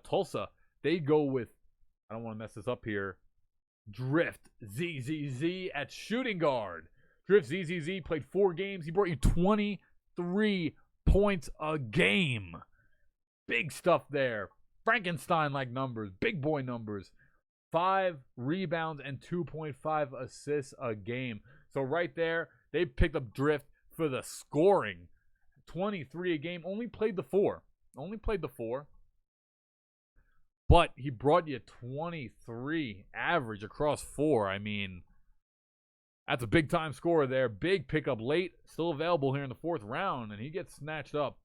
Tulsa. They go with, I don't want to mess this up here, Drift ZZZ at shooting guard. Drift ZZZ played 4 games. He brought you 23 points a game. Big stuff there. Frankenstein-like numbers. Big boy numbers. 5 rebounds and 2.5 assists a game. So right there, they picked up Drift for the scoring. 23 a game. Only played the 4. But he brought you 23 average across 4. I mean, that's a big-time scorer there. Big pickup late. Still available here in the 4th round. And he gets snatched up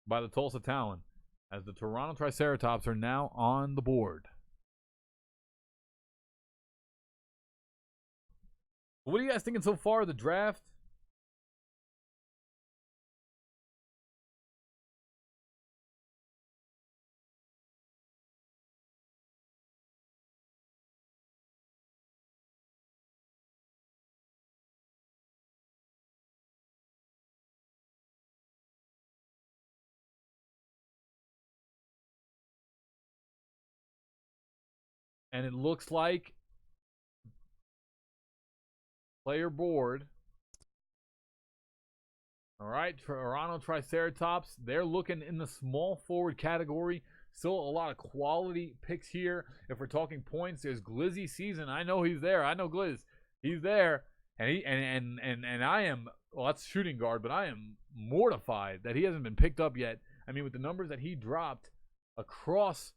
by the Tulsa Talon as the Toronto Triceratops are now on the board. What are you guys thinking so far of the draft? And it looks like player board. All right, Toronto Triceratops. They're looking in the small forward category. Still a lot of quality picks here. If we're talking points, there's Glizzy Season. I know he's there. I know Glizz. He's there. And I am, well, that's shooting guard, but I am mortified that he hasn't been picked up yet. I mean, with the numbers that he dropped across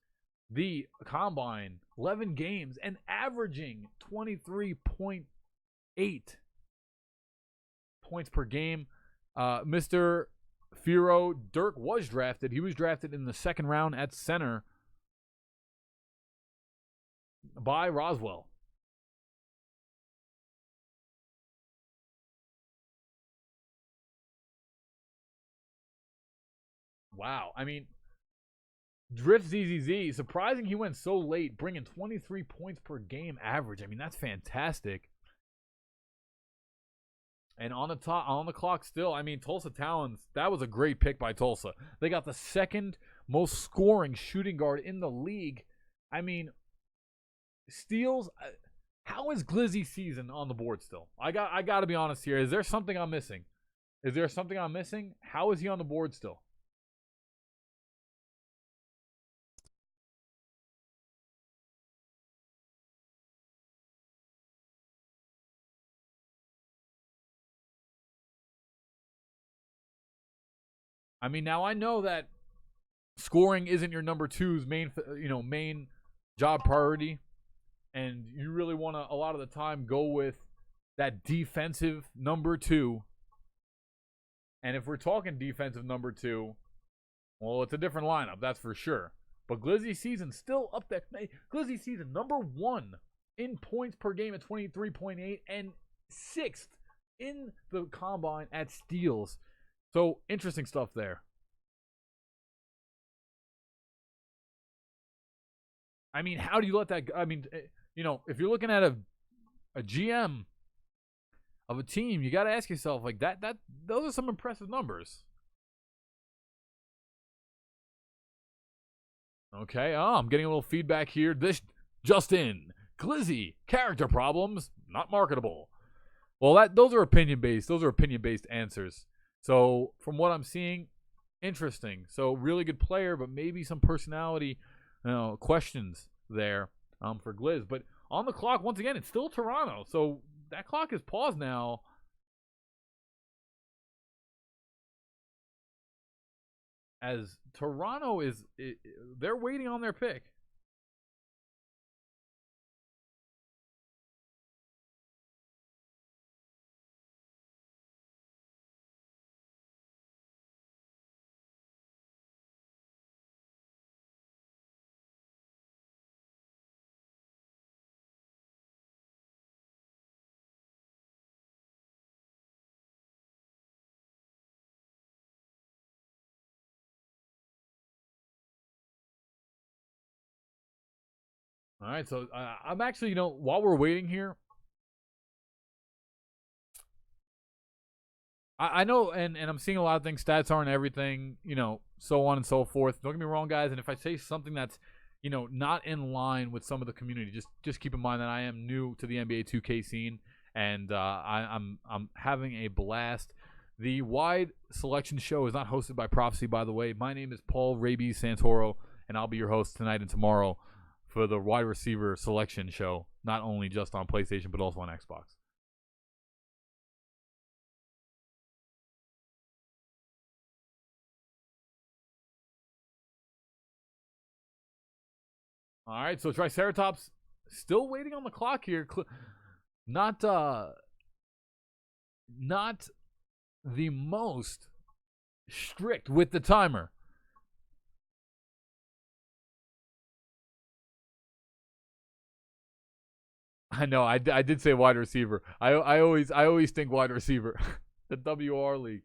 the combine, 11 games, and averaging 23.8 points per game. Mr. Firo Dirk was drafted. He was drafted in the 2nd round at center by Roswell. Wow. I mean, Drift ZZZ, surprising he went so late, bringing 23 points per game average. I mean, that's fantastic. And on the clock still, I mean, Tulsa Talons, that was a great pick by Tulsa. They got the 2nd most scoring shooting guard in the league. I mean, steals. How is Glizzy Season on the board still? I got to be honest here. Is there something I'm missing? How is he on the board still? I mean, now I know that scoring isn't your number 2's main job priority, and you really want to a lot of the time go with that defensive number 2. And if we're talking defensive number 2, well, it's a different lineup, that's for sure. But Glizzy Season still up there. Glizzy Season number 1 in points per game at 23.8 and 6th in the combine at steals. So interesting stuff there. I mean, how do you let that go? I mean, you know, if you're looking at a GM of a team, you got to ask yourself, like, those are some impressive numbers. Okay, I'm getting a little feedback here. This just in. Glizzy, character problems, not marketable. Well, those are opinion-based. Those are opinion-based answers. So, from what I'm seeing, interesting. So, really good player, but maybe some personality questions there for Gliz. But on the clock, once again, it's still Toronto. So, that clock is paused now. As Toronto they're waiting on their pick. All right, so I'm actually, while we're waiting here, I know, and I'm seeing a lot of things. Stats aren't everything, so on and so forth. Don't get me wrong, guys. And if I say something that's, not in line with some of the community, just keep in mind that I am new to the NBA 2K scene, and I'm having a blast. The Wide Selection Show is not hosted by Prophecy, by the way. My name is Paul Rabies Santoro, and I'll be your host tonight and tomorrow for the Wide Receiver Selection Show, not only just on PlayStation, but also on Xbox. All right, so Triceratops still waiting on the clock here. Not the most strict with the timer. I know. I did say wide receiver. I always think wide receiver. The WR League.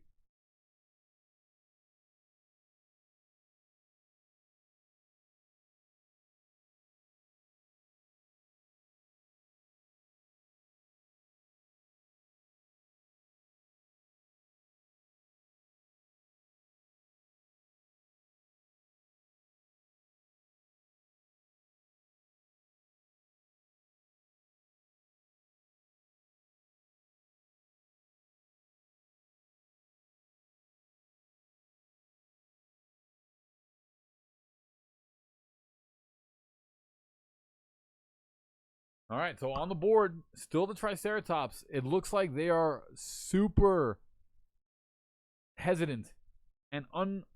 All right, so on the board, still the Triceratops. It looks like they are super hesitant and unaware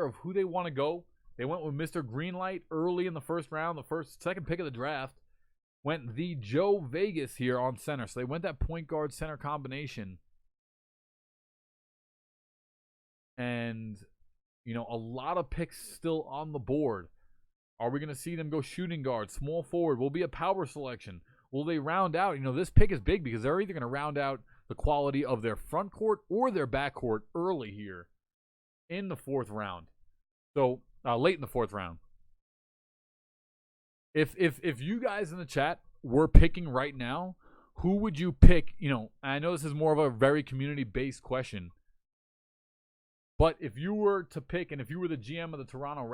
of who they want to go. They went with Mr. Greenlight early in the first round, second pick of the draft. Went the Joe Vegas here on center. So they went that point guard center combination. And, a lot of picks still on the board. Are we going to see them go shooting guard, small forward? Will be a power selection? Will they round out? This pick is big because they're either going to round out the quality of their front court or their back court early here in the 4th round. So, late in the 4th round. If you guys in the chat were picking right now, who would you pick? I know this is more of a very community-based question. But if you were to pick, and if you were the GM of the Toronto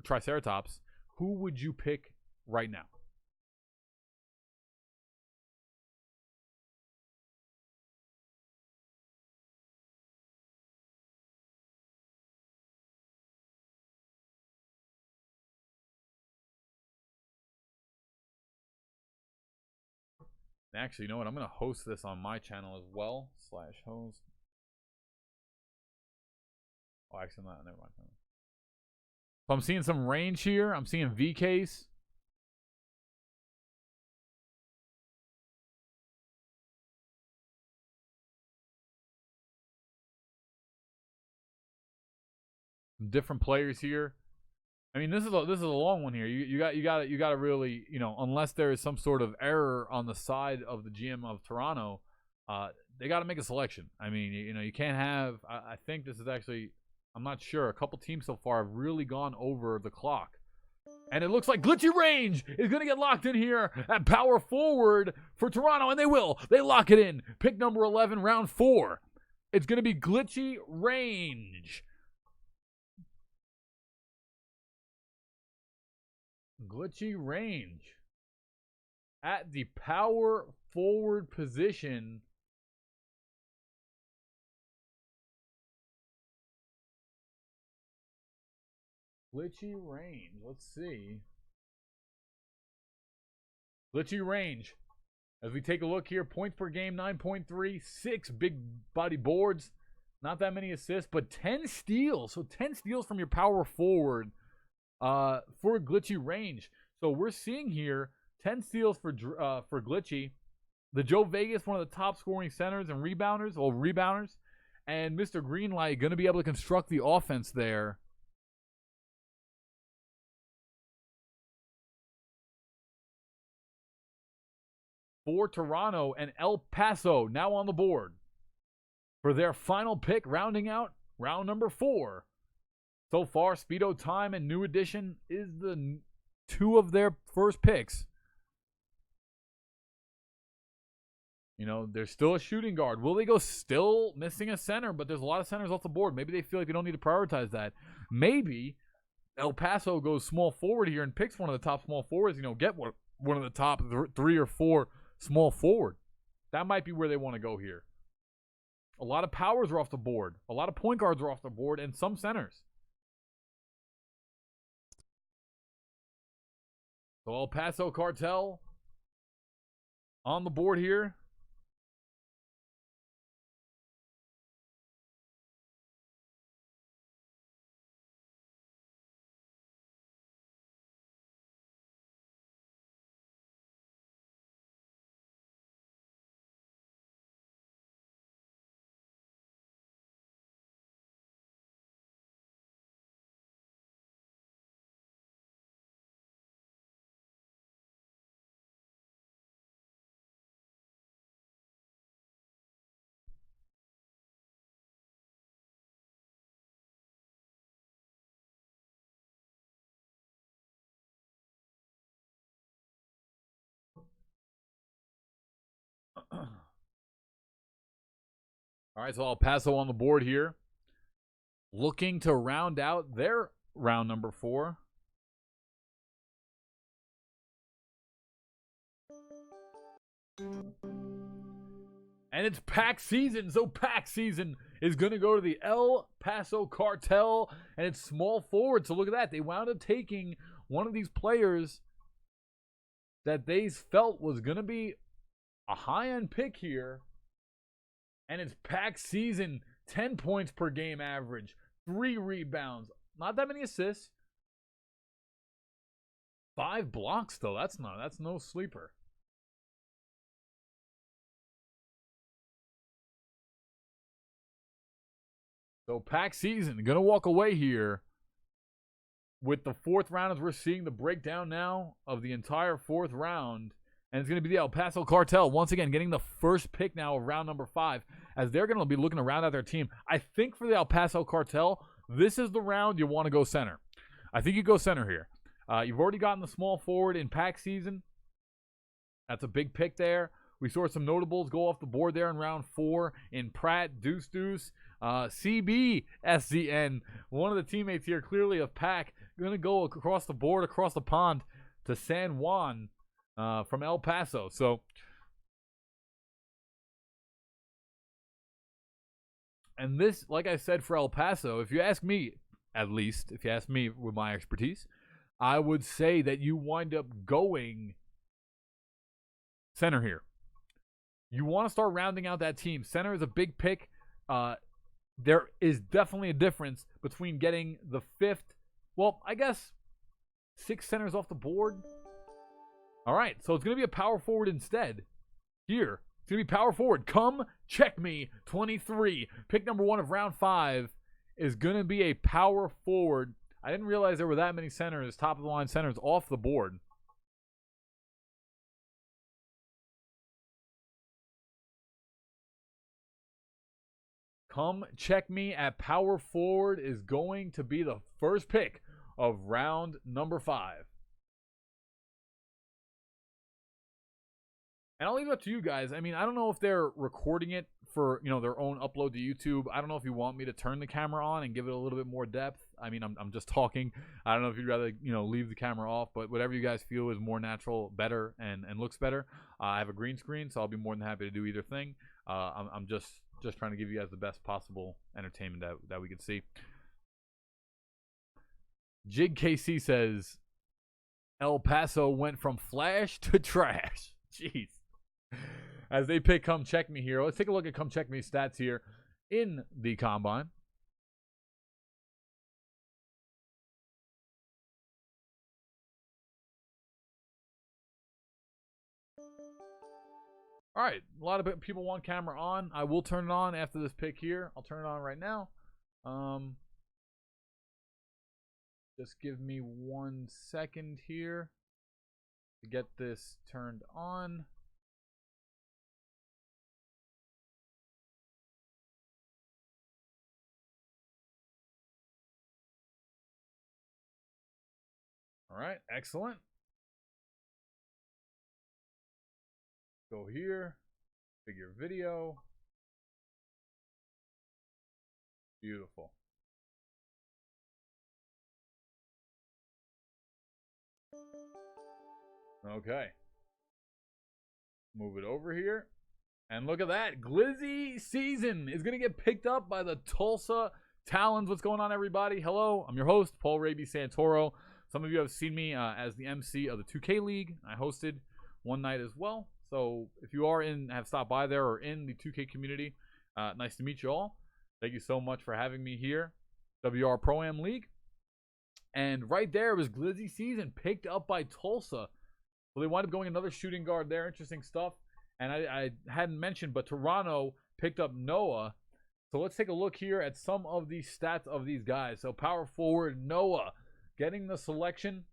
Triceratops, who would you pick right now? Actually, you know what? I'm going to host this on my channel as well. /host. Oh, actually, not. Never mind. So I'm seeing some range here. I'm seeing VKs. different players here. I mean, this is a long one here. You got to really, unless there is some sort of error on the side of the GM of Toronto, they got to make a selection. I mean, you can't have. I think this is actually, I'm not sure. A couple teams so far have really gone over the clock. And it looks like Glitchy Range is going to get locked in here at power forward for Toronto, and they will. They lock it in. Pick number 11, round 4. It's going to be Glitchy Range. Glitchy Range at the power forward position. Glitchy Range. Let's see. Glitchy Range. As we take a look here, points per game, 9.3, 6 big body boards. Not that many assists, but 10 steals. So 10 steals from your power forward for Glitchy Range. So we're seeing here 10 steals for Glitchy. The Joe Vegas, one of the top scoring centers and rebounders. And Mr. Greenlight going to be able to construct the offense there. For Toronto, and El Paso now on the board for their final pick, rounding out round number 4. So far, Speedo Time and New Edition is the 2 of their first picks. There's still a shooting guard. Will they go still missing a center? But there's a lot of centers off the board. Maybe they feel like they don't need to prioritize that. Maybe El Paso goes small forward here and picks one of the top small forwards. Get one of the top 3 or 4 small forward. That might be where they want to go here. A lot of powers are off the board. A lot of point guards are off the board, and some centers. So El Paso Cartel on the board here. All right, so El Paso on the board here. Looking to round out their round number 4. And it's pack season. So pack season is going to go to the El Paso Cartel. And it's small forward. So look at that. They wound up taking one of these players that they felt was going to be a high-end pick here. And it's pack season. 10 points per game average. 3 rebounds. Not that many assists. 5 blocks, though. That's no sleeper. So pack season. Going to walk away here with the 4th round, as we're seeing the breakdown now of the entire 4th round. And it's going to be the El Paso Cartel, once again, getting the first pick now of round number 5, as they're going to be looking to round out their team. I think for the El Paso Cartel, this is the round you want to go center. I think you go center here. You've already gotten the small forward in pack season. That's a big pick there. We saw some notables go off the board there in round 4 in Pratt, Deuce, CB, SZN. One of the teammates here, clearly of pack, going to go across the board, across the pond to San Juan. From El Paso. So, and this, like I said, for El Paso, if you ask me, at least, if you ask me with my expertise, I would say that you wind up going center here. You want to start rounding out that team. Center is a big pick. There is definitely a difference between getting the 5th, well, I guess 6 centers off the board. All right, so it's going to be a power forward instead. Here, it's going to be power forward. Come check me, 23. Pick number 1 of round 5 is going to be a power forward. I didn't realize there were that many centers, top-of-the-line centers, off the board. Come check me at power forward is going to be the first pick of round number 5. And I'll leave it up to you guys. I mean, I don't know if they're recording it for, their own upload to YouTube. I don't know if you want me to turn the camera on and give it a little bit more depth. I mean, I'm just talking. I don't know if you'd rather, leave the camera off, but whatever you guys feel is more natural, better, and looks better. I have a green screen, so I'll be more than happy to do either thing. I'm just trying to give you guys the best possible entertainment that we can see. Jig KC says, El Paso went from flash to trash. Jeez. As they pick Come Check Me here. Let's take a look at Come Check Me stats here in the Combine. All right, a lot of people want camera on. I will turn it on after this pick here. I'll turn it on right now. Just give me 1 second here to get this turned on. All right, excellent. Go here, figure video. Beautiful. Okay. Move it over here. And look at that. Glizzy Season is going to get picked up by the Tulsa Talons. What's going on, everybody? Hello, I'm your host, Paul Raby Santoro. Some of you have seen me as the MC of the 2K League. I hosted one night as well. So if you have stopped by there or in the 2K community, nice to meet you all. Thank you so much for having me here. WR Pro-Am League. And right there was Glizzy Season picked up by Tulsa. So they wind up going another shooting guard there. Interesting stuff. And I hadn't mentioned, but Toronto picked up Noah. So let's take a look here at some of the stats of these guys. So power forward Noah getting the selection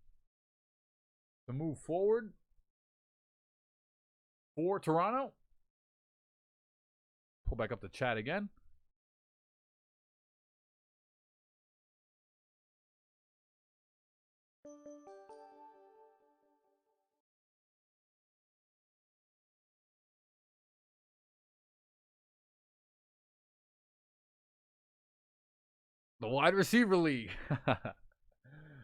to move forward for Toronto. Pull back up the chat again. The wide receiver league.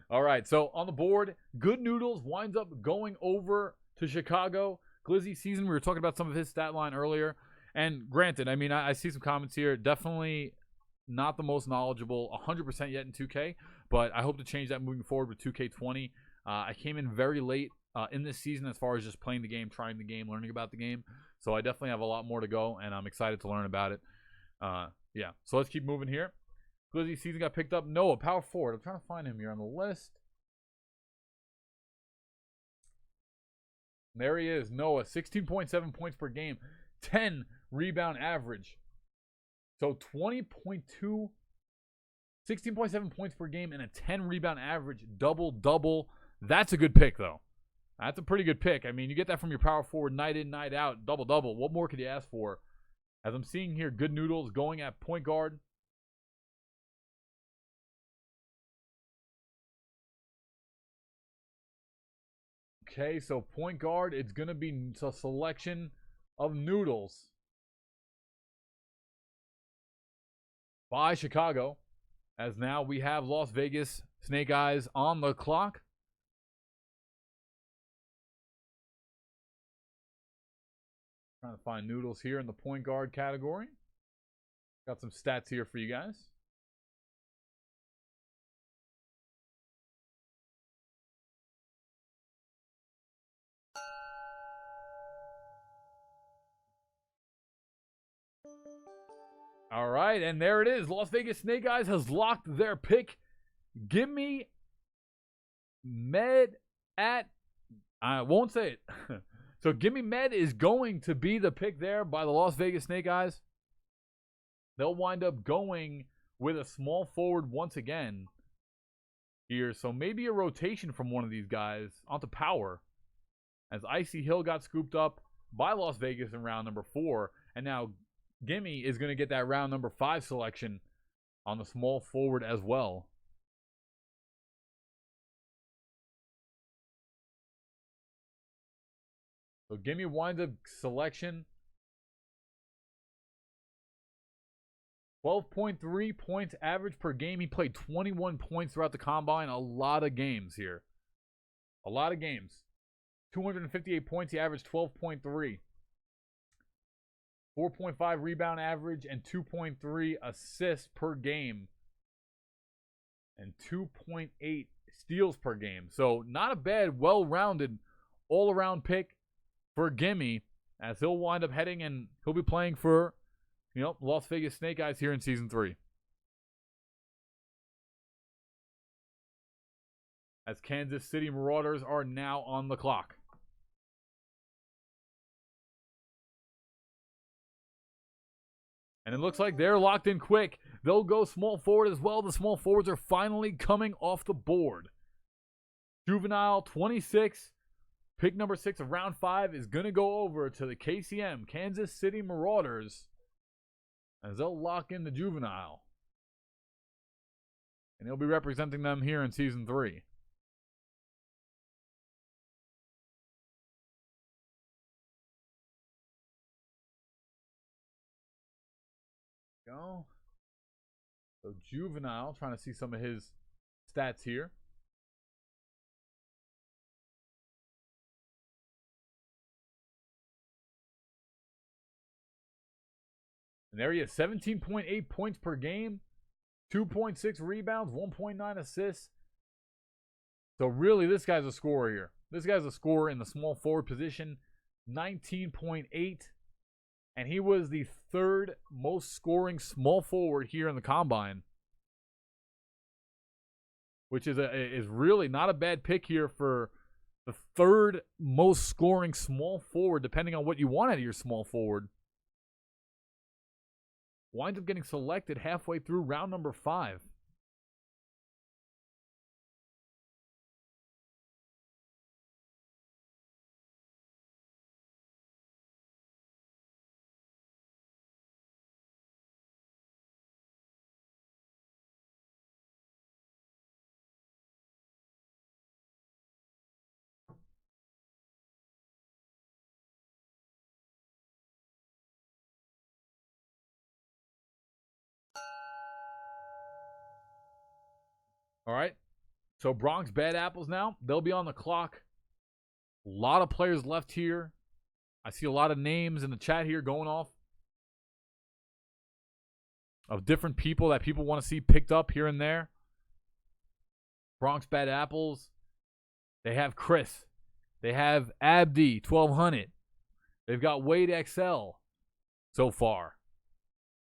All right, so on the board, Good Noodles winds up going over to Chicago. Glizzy Season, we were talking about some of his stat line earlier. And granted, I mean, I see some comments here. Definitely not the most knowledgeable 100% yet in 2K, but I hope to change that moving forward with 2K20. I came in very late in this season as far as just playing the game, trying the game, learning about the game. So I definitely have a lot more to go, and I'm excited to learn about it. Yeah, so let's keep moving here. Glizzy Season got picked up. Noah, power forward. I'm trying to find him here on the list. There he is. Noah, 16.7 points per game, 10 rebound average. So 20.2, 16.7 points per game and a 10 rebound average, double-double. That's a good pick, though. That's a pretty good pick. I mean, you get that from your power forward night in, night out, double-double. What more could you ask for? As I'm seeing here, Good Noodles going at point guard. Okay, so point guard, it's going to be a selection of Noodles by Chicago, as now we have Las Vegas Snake Eyes on the clock. Trying to find Noodles here in the point guard category. Got some stats here for you guys. All right, and there it is. Las Vegas Snake Eyes has locked their pick. Give me Med at... I won't say it. So Gimme Med is going to be the pick there by the Las Vegas Snake Eyes. They'll wind up going with a small forward once again here. So maybe a rotation from one of these guys onto power, as Icy Hill got scooped up by Las Vegas in round number 4. And now Gimme is going to get that round number 5 selection on the small forward as well. So Gimme winds up selection. 12.3 points average per game. He played 21 points throughout the combine. A lot of games here. A lot of games. 258 points. He averaged 12.3. 4.5 rebound average and 2.3 assists per game. And 2.8 steals per game. So not a bad, well-rounded, all-around pick for Gimme, as he'll wind up heading and he'll be playing for, Las Vegas Snake Eyes here in Season 3. As Kansas City Marauders are now on the clock. And it looks like they're locked in quick. They'll go small forward as well. The small forwards are finally coming off the board. Juvenile 26, pick number 6 of round 5, is going to go over to the KCM, Kansas City Marauders, as they'll lock in the Juvenile. And he'll be representing them here in Season 3. Go. So Juvenile, trying to see some of his stats here. And there he is, 17.8 points per game, 2.6 rebounds, 1.9 assists. So really, this guy's a scorer here. This guy's a scorer in the small forward position, 19.8. And he was the 3rd most scoring small forward here in the combine, which is really not a bad pick here for the 3rd most scoring small forward, depending on what you want out of your small forward. Winds up getting selected halfway through round number 5. All right. So Bronx Bad Apples now. They'll be on the clock. A lot of players left here. I see a lot of names in the chat here going off of different people that people want to see picked up here and there. Bronx Bad Apples. They have Chris. They have Abdi 1200. They've got Wade XL so far.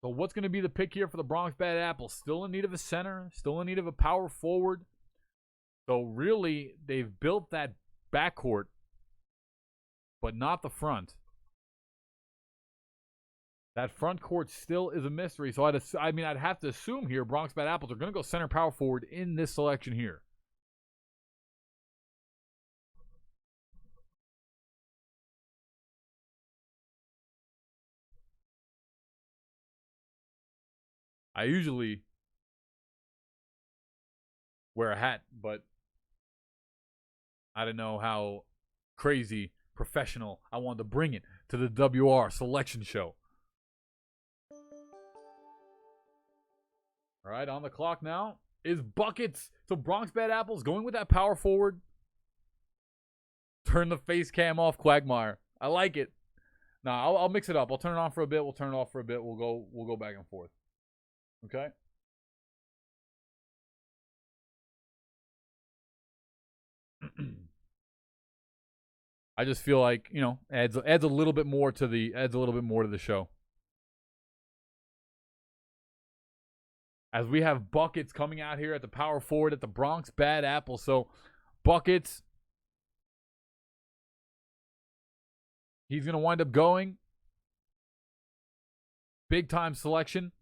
So what's going to be the pick here for the Bronx Bad Apples? Still in need of a center. Still in need of a power forward. So really, they've built that backcourt, but not the front. That front court still is a mystery. So I'd have to assume here Bronx Bad Apples are going to go center power forward in this selection here. I usually wear a hat, but I don't know how crazy professional I wanted to bring it to the WR selection show. All right, on the clock now is Buckets. So Bronx Bad Apples going with that power forward. Turn the face cam off, Quagmire. I like it. Now I'll mix it up. I'll turn it on for a bit. We'll turn it off for a bit. We'll go back and forth. Okay. I just feel like, adds a little bit more to the show. As we have Buckets coming out here at the power forward at the Bronx Bad Apple. So Buckets, he's going to wind up going. Big time selection.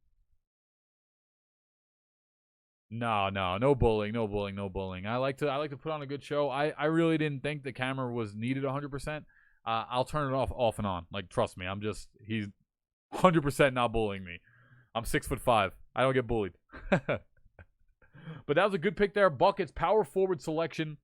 No bullying, no bullying, no bullying. I like to put on a good show. I really didn't think the camera was needed 100%. I'll turn it off and on. Like, trust me, he's 100% not bullying me. I'm 6'5". I don't get bullied. But that was a good pick there. Buckets, power forward selection.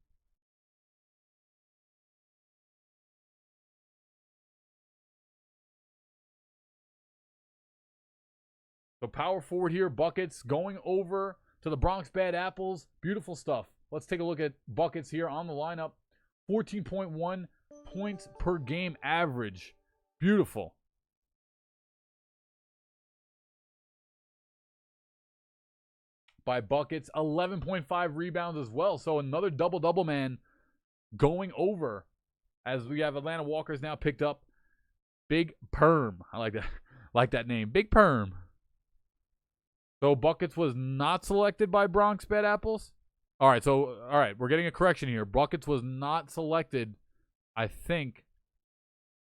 So power forward here, Buckets going over to the Bronx Bad Apples. Beautiful stuff. Let's take a look at Buckets here on the lineup. 14.1 points per game average. Beautiful. By Buckets, 11.5 rebounds as well. So another double-double man going over as we have Atlanta Walkers now picked up. Big Perm. I like that. Like that name. Big Perm. So Buckets was not selected by Bronx Bad Apples. All right, we're getting a correction here. Buckets was not selected, I think,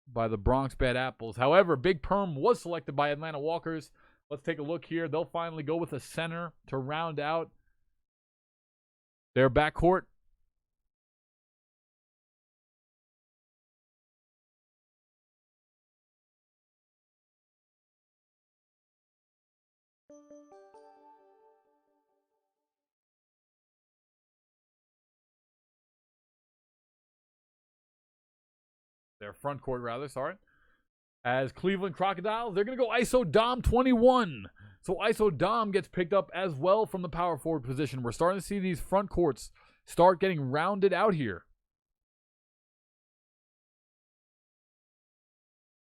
by the Bronx Bad Apples. However, Big Perm was selected by Atlanta Walkers. Let's take a look here. They'll finally go with a center to round out their backcourt. Their front court, rather, sorry. As Cleveland Crocodiles, they're going to go ISO Dom 21. So ISO Dom gets picked up as well from the power forward position. We're starting to see these front courts start getting rounded out here.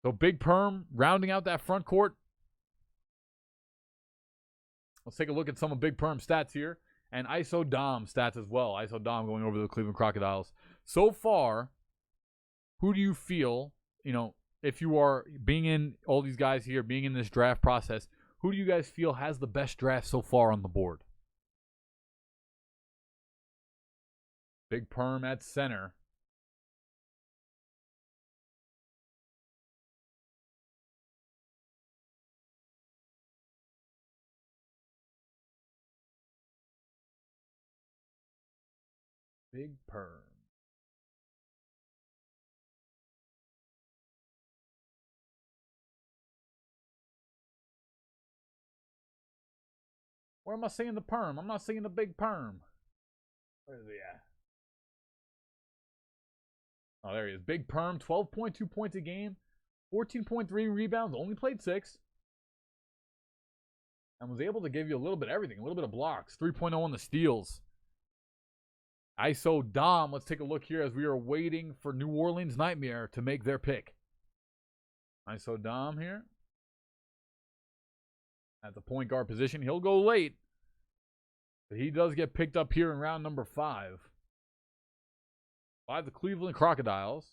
So Big Perm rounding out that front court. Let's take a look at some of Big Perm stats here. And ISO Dom stats as well. ISO Dom going over to the Cleveland Crocodiles. So far, who do you feel, if you are being in all these guys here, being in this draft process, who do you guys feel has the best draft so far on the board? Big Perm at center. Big Perm. Where am I seeing the Perm? I'm not seeing the Big Perm. Where is he at? Oh, there he is. Big Perm, 12.2 points a game, 14.3 rebounds, only played 6. And was able to give you a little bit of everything, a little bit of blocks, 3.0 on the steals. ISO Dom, let's take a look here as we are waiting for New Orleans Nightmare to make their pick. ISO Dom here. At the point guard position. He'll go late. But he does get picked up here in round number 5. By the Cleveland Crocodiles.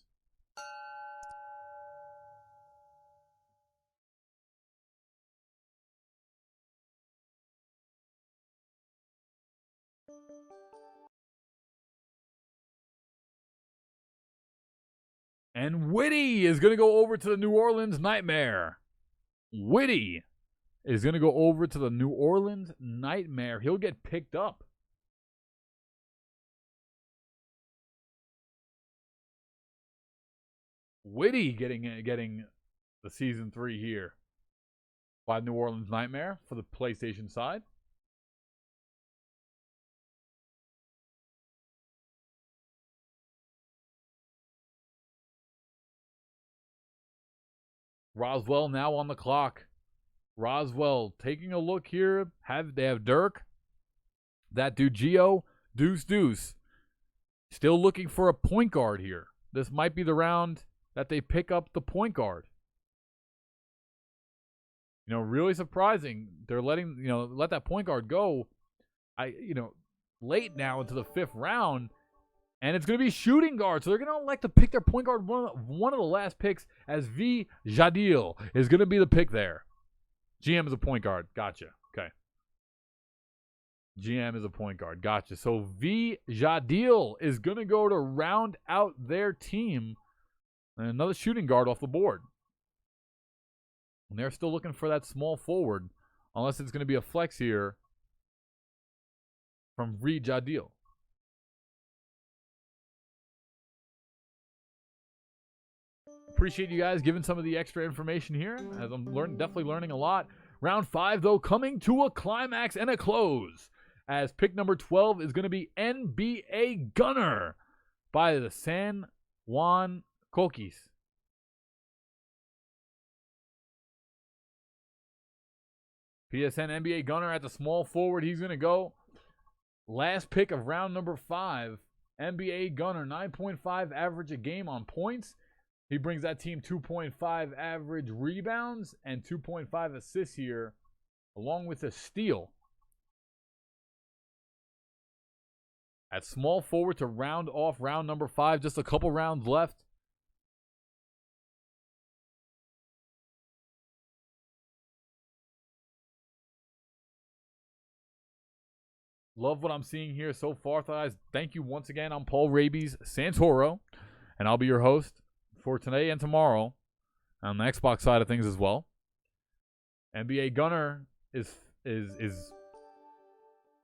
And Witty is going to go over to the New Orleans Nightmare. Witty is going to go over to the New Orleans Nightmare. He'll get picked up. Witty getting the season 3 here by New Orleans Nightmare for the PlayStation side. Roswell now on the clock. Roswell taking a look here. They have Dirk. That dude Gio. Deuce. Still looking for a point guard here. This might be the round that they pick up the point guard. Really surprising. They're let that point guard go. Late now into the 5th round. And it's going to be shooting guard. So they're going to elect to pick their point guard. One of the last picks as V. Jadil is going to be the pick there. GM is a point guard. Gotcha. Okay. GM is a point guard. Gotcha. So V. Jadil is going to go to round out their team. And another shooting guard off the board. And they're still looking for that small forward. Unless it's going to be a flex here. from Jadil. Appreciate you guys giving some of the extra information here, as I'm definitely learning a lot. Round 5, though, coming to a climax and a close, as pick number 12 is going to be NBA Gunner by the San Juan Coquis. PSN NBA Gunner at the small forward. He's going to go. Last pick of round number 5. NBA Gunner, 9.5 average a game on points. He brings that team 2.5 average rebounds and 2.5 assists here, along with a steal. At small forward to round off round number 5. Just a couple rounds left. Love what I'm seeing here so far, guys. Thank you once again. I'm Paul Rabies Santoro, and I'll be your host for today and tomorrow on the Xbox side of things as well. NBA Gunner is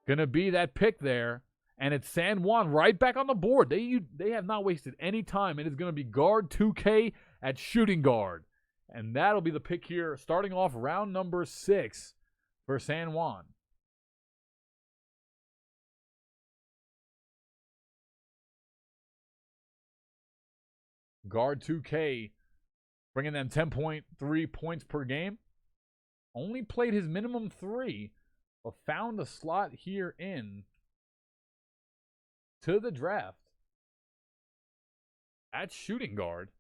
gonna be that pick there, and it's San Juan right back on the board. They have not wasted any time. It is gonna be guard 2K at shooting guard, and that'll be the pick here, starting off round number 6 for San Juan. Guard 2K, bringing them 10.3 points per game. Only played his minimum 3, but found a slot here in to the draft at shooting guard.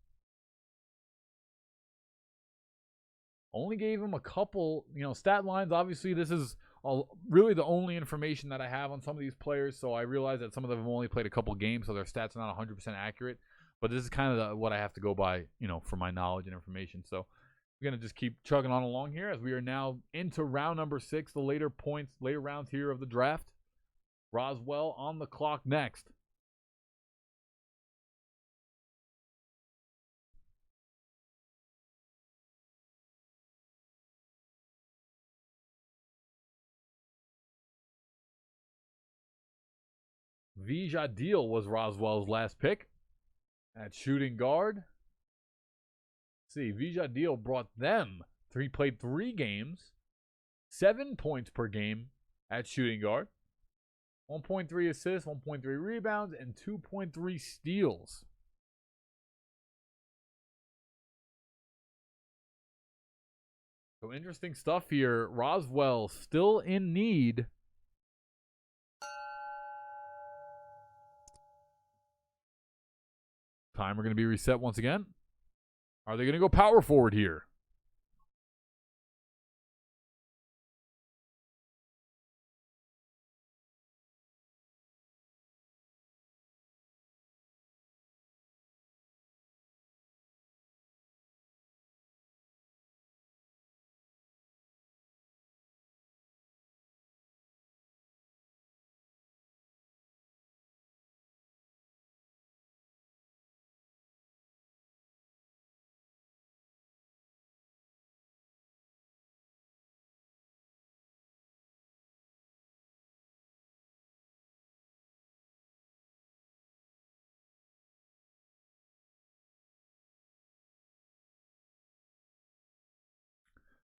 Only gave him a couple, stat lines. Obviously, this is really the only information that I have on some of these players, so I realize that some of them have only played a couple games, so their stats are not 100% accurate. But this is kind of what I have to go by, for my knowledge and information. So we're going to just keep chugging on along here as we are now into round number 6, the later rounds here of the draft. Roswell on the clock next. Jadil was Roswell's last pick at shooting guard. Let's see, Jadil brought them. He played 3 games, 7 points per game at shooting guard, 1.3 assists, 1.3 rebounds, and 2.3 steals. So interesting stuff here. Roswell still in need. Timer going to be reset once again. Are they going to go power forward here?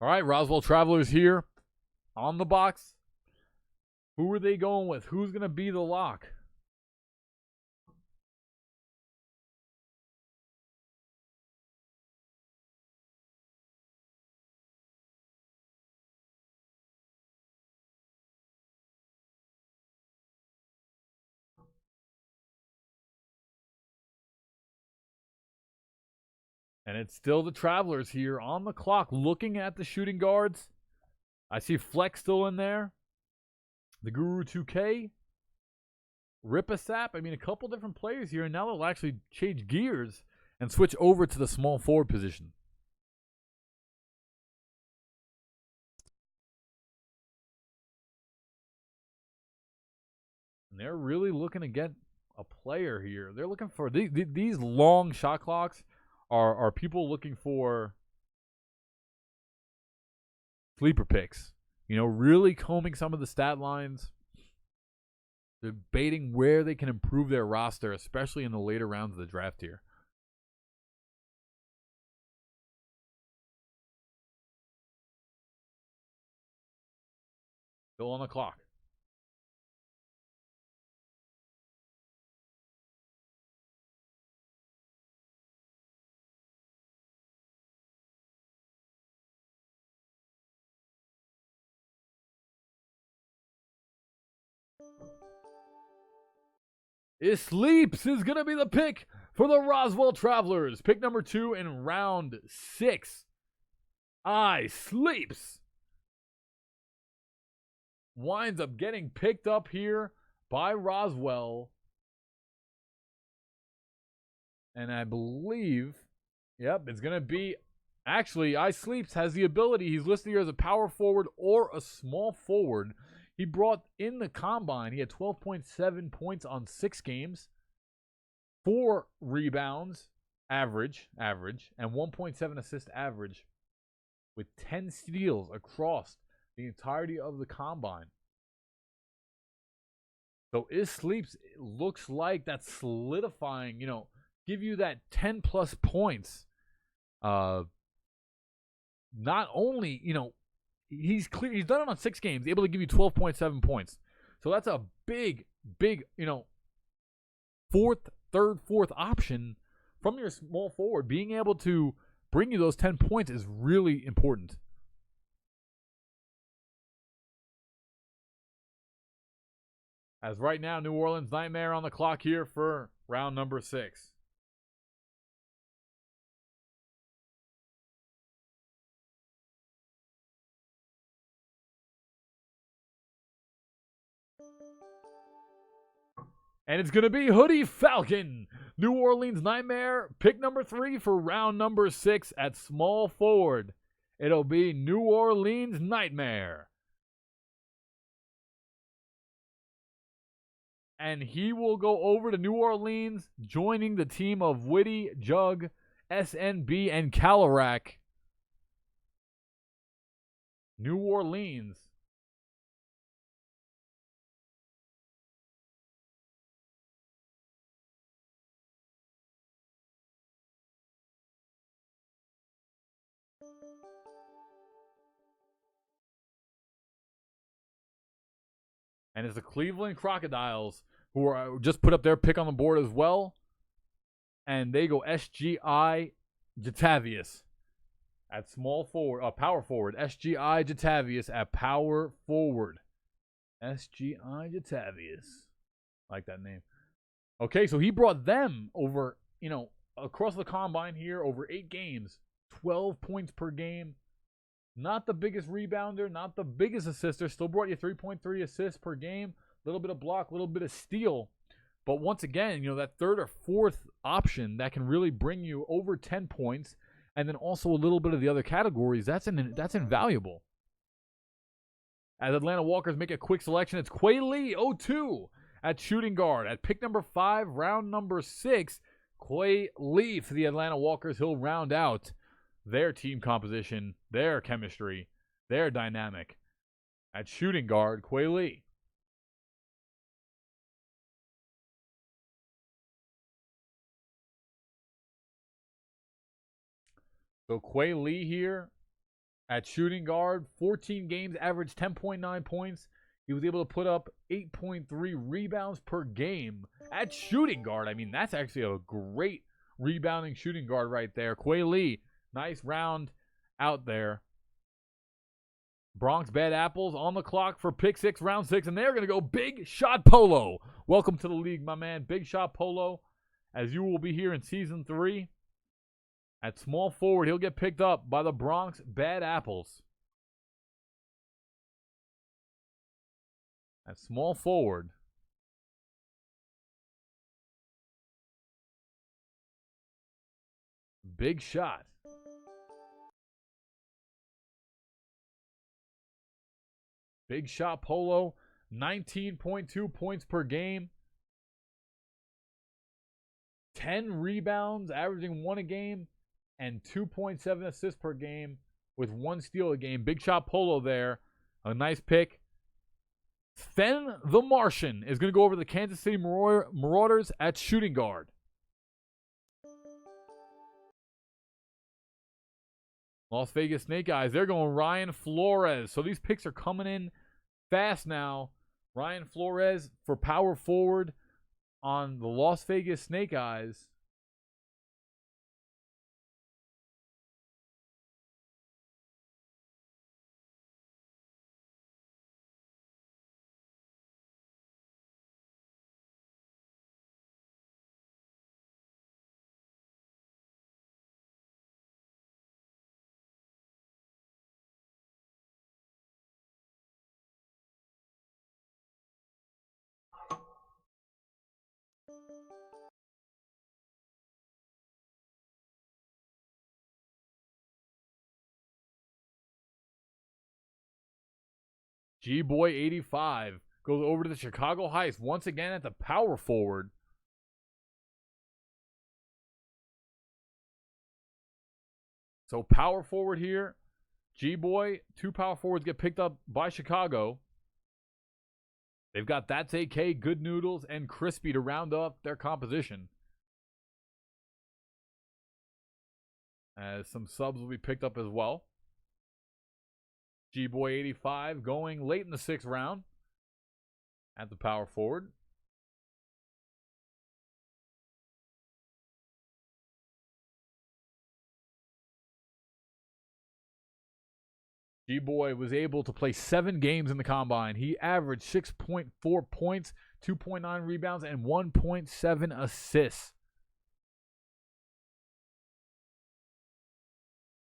All right, Roswell Travelers here on the box. Who are they going with? Who's going to be the lock? And it's still the Travelers here on the clock looking at the shooting guards. I see Flex still in there. The Guru 2K. Ripasap. I mean, a couple different players here. And now they'll actually change gears and switch over to the small forward position. And they're really looking to get a player here. They're looking for these long shot clocks. Are people looking for sleeper picks? Really combing some of the stat lines. debating where they can improve their roster, especially in the later rounds of the draft here. Still on the clock. It Sleeps is going to be the pick for the Roswell Travelers. Pick number 2 in round 6. I Sleeps winds up getting picked up here by Roswell. And I believe, yep, it's going to be, actually, I Sleeps has the ability, he's listed here as a power forward or a small forward. He brought in the combine, he had 12.7 points on 6 games, 4 rebounds, average, and 1.7 assist average, with 10 steals across the entirety of the combine. So Is Sleeps looks like that's solidifying, give you that 10 plus points. Not only, he's done it on 6 games, able to give you 12.7 points. So that's a big, fourth option from your small forward. Being able to bring you those 10 points is really important. As right now, New Orleans Nightmare on the clock here for round number 6. And it's going to be Hoodie Falcon. New Orleans Nightmare, pick number 3 for round number 6 at small forward. It'll be New Orleans Nightmare. And he will go over to New Orleans, joining the team of Witty, Jug, SNB, and Calorac. New Orleans. And it's the Cleveland Crocodiles, who are just put up their pick on the board as well. And they go SGI Jatavius at small forward, power forward. SGI Jatavius at power forward. SGI Jatavius. Like that name. Okay, so he brought them over, across the combine here, over 8 games. 12 points per game. Not the biggest rebounder, not the biggest assister. Still brought you 3.3 assists per game. A little bit of block, a little bit of steal. But once again, that third or fourth option that can really bring you over 10 points, and then also a little bit of the other categories, that's invaluable. As Atlanta Walkers make a quick selection, it's Quay Lee, 0-2 at shooting guard. At pick number 5, round number 6, Quay Lee for the Atlanta Walkers. He'll round out their team composition, their chemistry, their dynamic. At shooting guard, Quay Lee. So Quay Lee here at shooting guard, 14 games, averaged 10.9 points. He was able to put up 8.3 rebounds per game at shooting guard. I mean, that's actually a great rebounding shooting guard right there. Quay Lee, nice round out there. Bronx Bad Apples on the clock for pick 6, round 6, and they're going to go Big Shot Polo. Welcome to the league, my man. Big Shot Polo, as you will be here in Season 3. At small forward, he'll get picked up by the Bronx Bad Apples. At small forward. Big Shot. Big Shot Polo, 19.2 points per game. 10 rebounds, averaging 1 a game. And 2.7 assists per game with 1 steal a game. Big Shot Polo there. A nice pick Fen the Martian is going to go over to the Kansas City Marauders at shooting guard. Las Vegas Snake Eyes, they're going Ryan Flores. So these picks are coming in fast now. Ryan Flores for power forward on the Las Vegas Snake Eyes. G-Boy 85 goes over to the Chicago Heist once again at the power forward. So power forward here. G-Boy, 2 power forwards get picked up by Chicago. They've got That's AK, Good Noodles, and Crispy to round up their composition. As some subs will be picked up as well. G-Boy 85 going late in the 6th round at the power forward. G-Boy was able to play 7 games in the combine. He averaged 6.4 points, 2.9 rebounds, and 1.7 assists.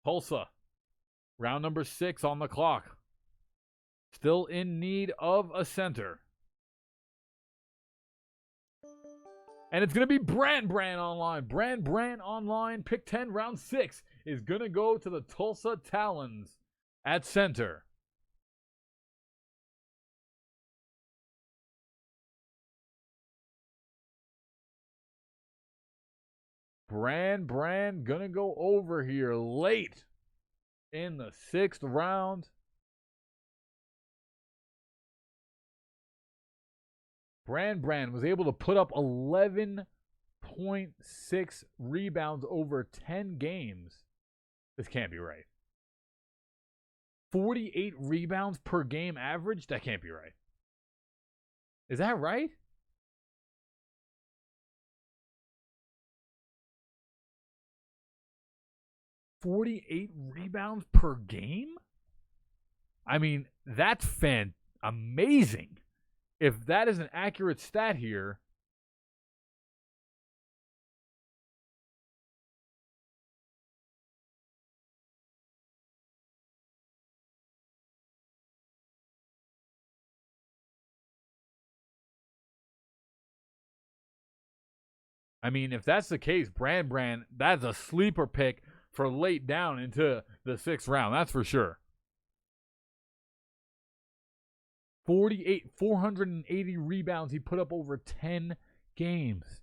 Tulsa, round number 6 on the clock. Still in need of a center. And it's going to be Brand Online. Brand Online, pick 10, round 6, is going to go to the Tulsa Talons at center. Brand gonna go over here late in the 6th round. Brand was able to put up 11.6 rebounds over 10 games. This can't be right. 48 rebounds per game average? That can't be right. Is that right? $48 rebounds per game? I mean, that's amazing. If that is an accurate stat here, I mean, if that's the case, Brand, that's a sleeper pick for late down into the 6th round. That's for sure. 480 rebounds he put up over 10 games.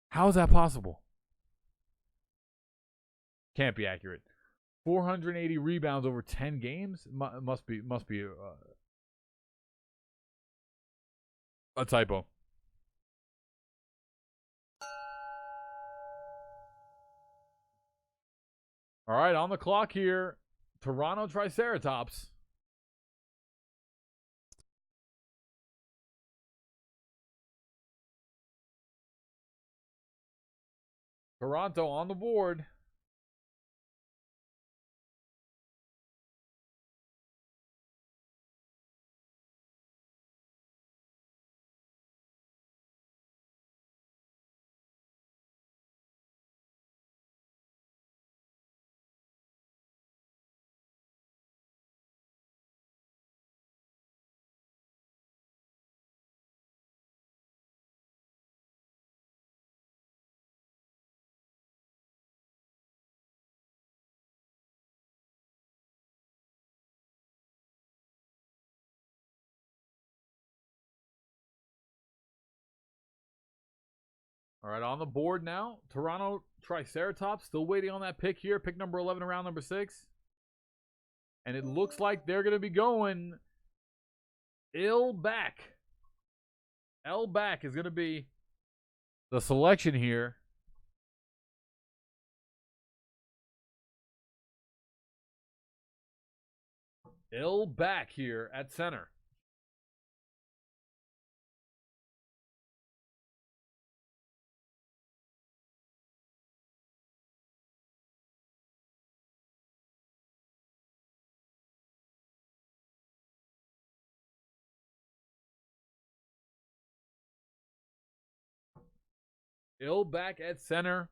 How is that possible? Can't be accurate. 480 rebounds over 10 games must be a typo. All right, on the clock here, Toronto Triceratops. Toronto on the board. All right, on the board now, Toronto Triceratops, still waiting on that pick here. Pick number 11 around number 6. And it looks like they're going to be going L back. L back is going to be the selection here. L back here at center. L back at center.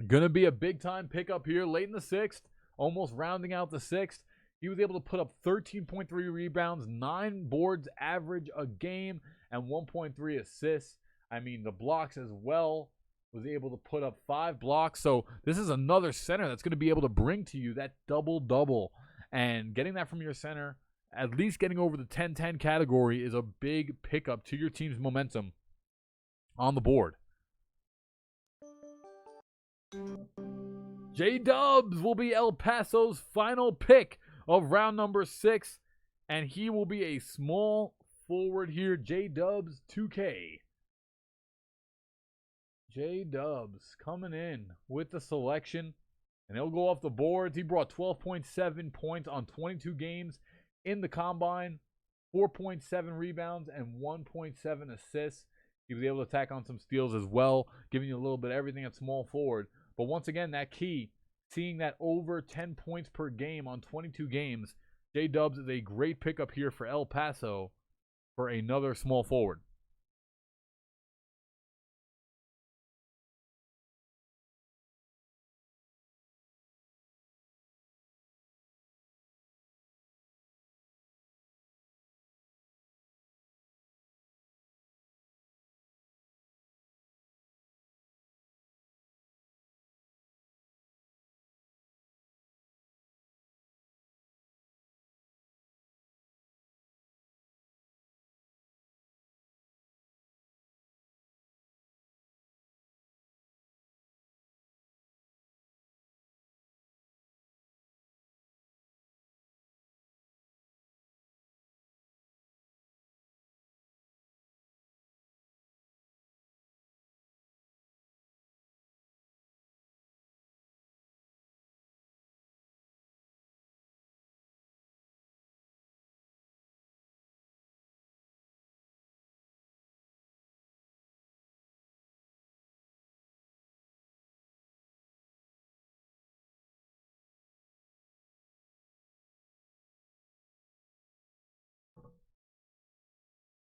Gonna be a big time pickup here late in the sixth, almost rounding out the sixth. He was able to put up 13.3 rebounds, 9 boards average a game, and 1.3 assists. I mean, the blocks as well. Was able to put up 5 blocks. So this is another center that's going to be able to bring to you that double-double. And getting that from your center, at least getting over the 10-10 category, is a big pickup to your team's momentum on the board. J-Dubs will be El Paso's final pick of round number 6, and he will be a small forward here. J-Dubs 2K. J-Dubs coming in with the selection, and he'll go off the boards. He brought 12.7 points on 22 games in the combine, 4.7 rebounds, and 1.7 assists. He was able to tack on some steals as well, giving you a little bit of everything at small forward. But once again, that key, seeing that over 10 points per game on 22 games, J-Dubs is a great pickup here for El Paso for another small forward.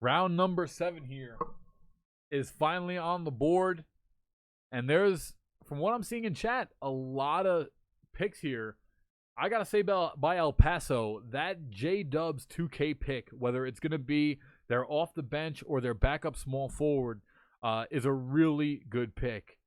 Round number 7 here is finally on the board. And there's, from what I'm seeing in chat, a lot of picks here. I got to say by El Paso, that J-Dubs 2K pick, whether it's going to be their off the bench or their backup small forward, is a really good pick.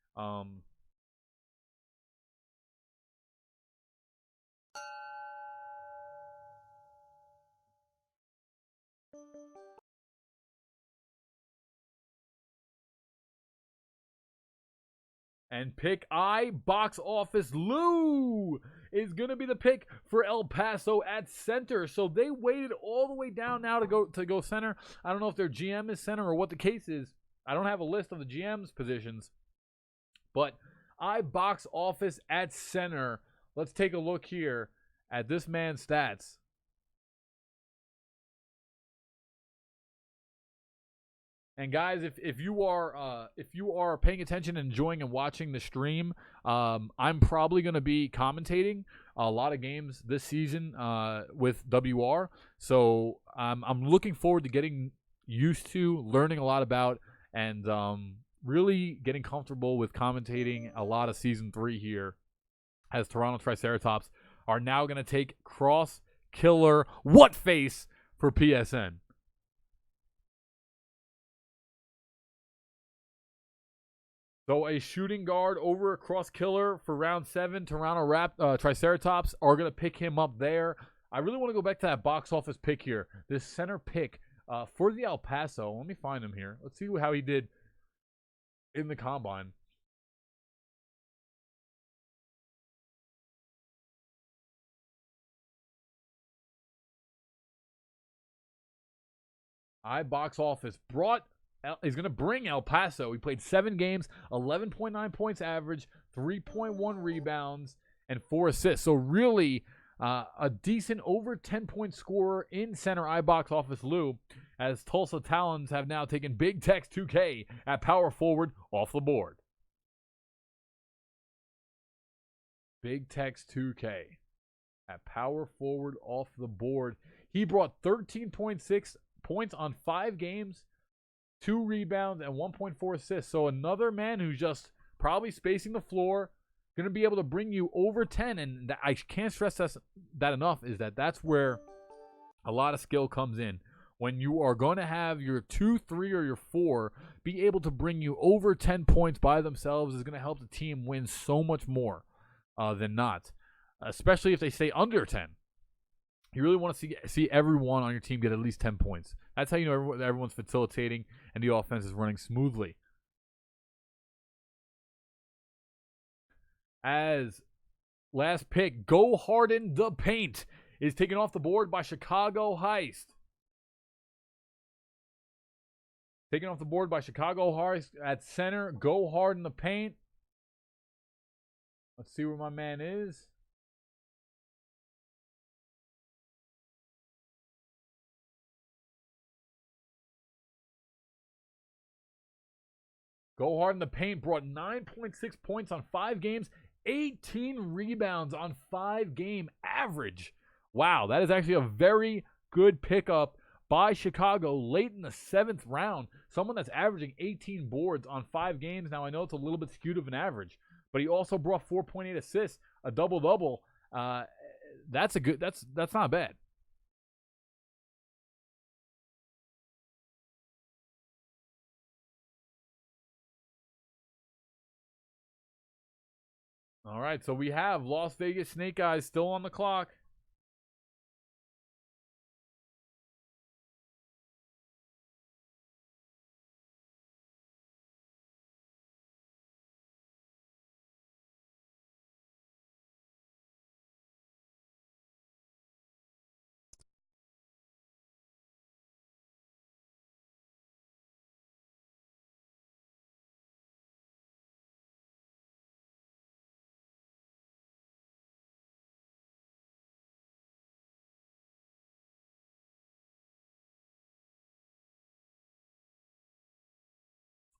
And pick I, box office Lou, is going to be the pick for El Paso at center. So they waited all the way down now to go center. I don't know if their GM is center or what the case is. I don't have a list of the GM's positions. But I, box office at center. Let's take a look here at this man's stats. And guys, if you are paying attention and enjoying and watching the stream, I'm probably going to be commentating a lot of games this season with WR. So I'm looking forward to getting used to, learning a lot about, and really getting comfortable with commentating a lot of Season 3 here, as Toronto Triceratops are now going to take Cross Killer Whatface for PSN. So a shooting guard over a Cross Killer for round 7. Toronto Triceratops are going to pick him up there. I really want to go back to that box office pick here. This center pick for the El Paso. Let me find him here. Let's see how he did in the combine. Box office is going to bring El Paso. He played 7 games, 11.9 points average, 3.1 rebounds, and 4 assists. So really a decent over 10-point scorer in center Box office Lou, as Tulsa Talons have now taken Big Tex 2K at power forward off the board. Big Tex 2K at power forward off the board. He brought 13.6 points on 5 games, 2 rebounds, and 1.4 assists. So another man who's just probably spacing the floor, going to be able to bring you over 10. And I can't stress that enough, is that's where a lot of skill comes in. When you are going to have your 2, 3, or your 4 be able to bring you over 10 points by themselves is going to help the team win so much more than not, especially if they stay under 10. You really want to see everyone on your team get at least 10 points. That's how you know everyone's facilitating and the offense is running smoothly. As last pick, Go Hard in the Paint is taken off the board by Chicago Heist. Taken off the board by Chicago Heist at center. Go Hard in the Paint. Let's see where my man is. Go Hard in the Paint brought 9.6 points on 5 games, 18 rebounds on 5-game average. Wow, that is actually a very good pickup by Chicago late in the 7th round. Someone that's averaging 18 boards on 5 games. Now, I know it's a little bit skewed of an average, but he also brought 4.8 assists, a double-double. That's not bad. All right, so we have Las Vegas Snake Eyes still on the clock.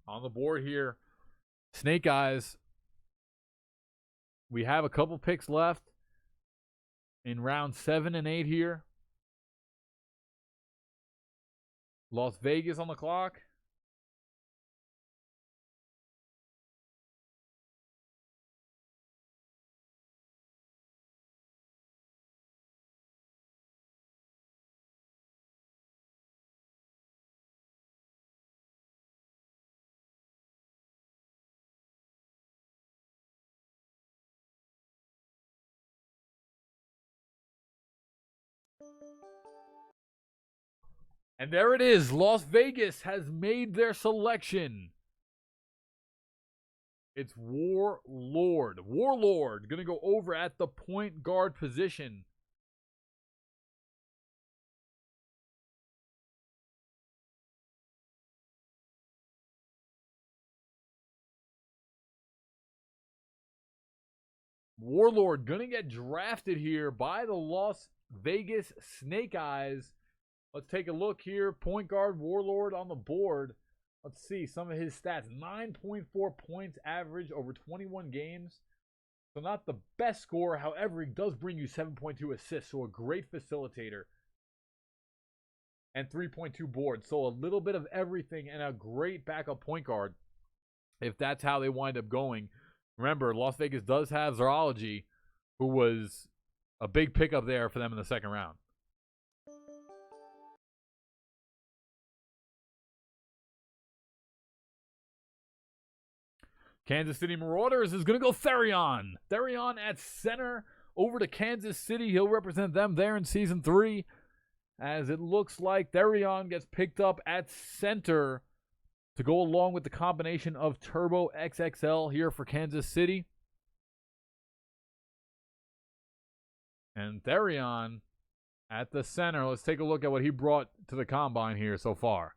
On the board here, Snake Eyes. We have a couple picks left in round 7 and 8 here. Las Vegas on the clock. And there it is. Las Vegas has made their selection. It's Warlord. Warlord going to go over at the point guard position. Warlord going to get drafted here by the Las Vegas Snake Eyes. Let's take a look here. Point guard Warlord on the board. Let's see some of his stats. 9.4 points average over 21 games. So not the best score. However, he does bring you 7.2 assists. So a great facilitator. And 3.2 boards. So a little bit of everything and a great backup point guard if that's how they wind up going. Remember, Las Vegas does have Zoology, who was a big pickup there for them in the 2nd round. Kansas City Marauders is going to go Therion. Therion at center over to Kansas City. He'll represent them there in Season 3. As it looks like Therion gets picked up at center to go along with the combination of Turbo XXL here for Kansas City. And Therion At the center, let's take a look at what he brought to the combine here so far.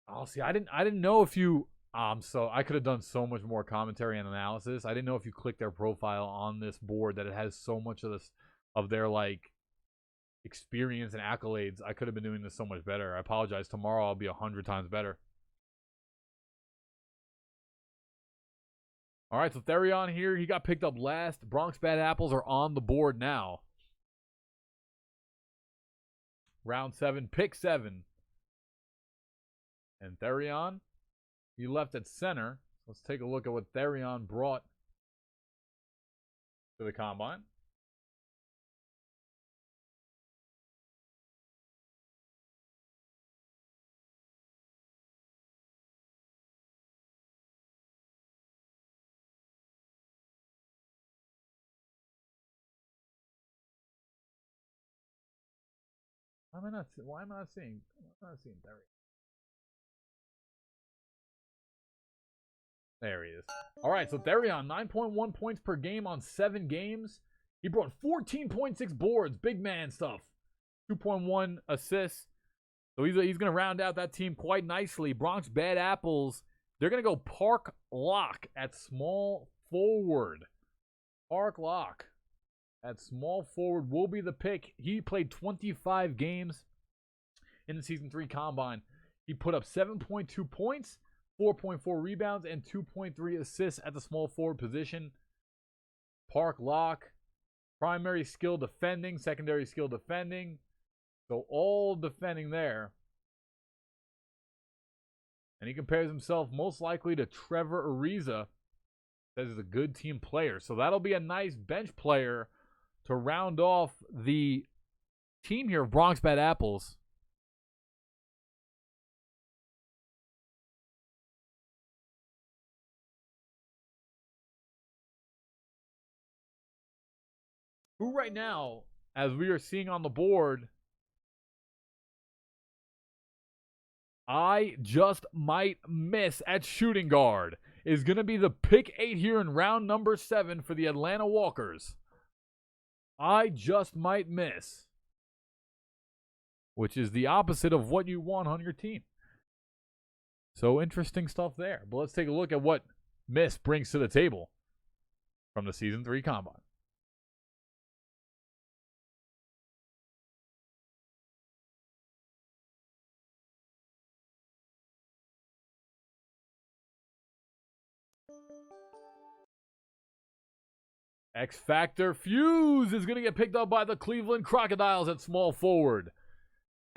Oh, see, I didn't know if you so I could have done so much more commentary and analysis. I didn't know if you click their profile on this board that it has so much of this of their like experience and accolades. I could have been doing this so much better. I apologize. Tomorrow I'll be 100 times better. All right, so Therion here, he got picked up last. Bronx Bad Apples are on the board now. Round 7, pick 7. And Therion, he left at center. Let's take a look at what Therion brought to the combine. Why am I not seeing Therion? There he is. All right, so Therion, 9.1 points per game on 7 games. He brought 14.6 boards, big man stuff. 2.1 assists. So he's going to round out that team quite nicely. Bronx Bad Apples, they're going to go Park Lock at small forward. Park Lock at small forward will be the pick. He played 25 games in the Season 3 Combine. He put up 7.2 points, 4.4 rebounds, and 2.3 assists at the small forward position. Park Lock, primary skill defending, secondary skill defending. So all defending there. And he compares himself most likely to Trevor Ariza. Says he's a good team player. So that'll be a nice bench player to round off the team here of Bronx Bad Apples. Who right now, as we are seeing on the board, I just might miss at shooting guard, is going to be the pick 8 here in round number 7 for the Atlanta Walkers. I just might miss, which is the opposite of what you want on your team. So interesting stuff there. But let's take a look at what Miss brings to the table from the Season 3 Combine. X Factor Fuse is going to get picked up by the Cleveland Crocodiles at small forward.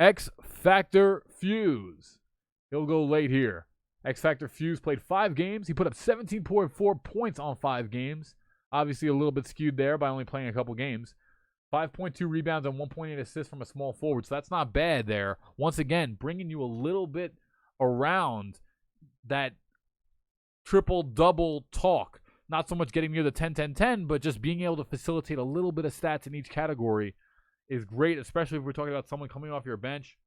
X Factor Fuse. He'll go late here. X Factor Fuse played 5 games. He put up 17.4 points on 5 games. Obviously a little bit skewed there by only playing a couple games. 5.2 rebounds and 1.8 assists from a small forward. So that's not bad there. Once again, bringing you a little bit around that triple-double talk. Not so much getting near the 10-10-10, but just being able to facilitate a little bit of stats in each category is great, especially if we're talking about someone coming off your bench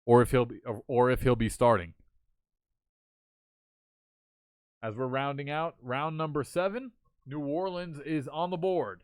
or if he'll be starting. As we're rounding out round number 7, New Orleans is on the board.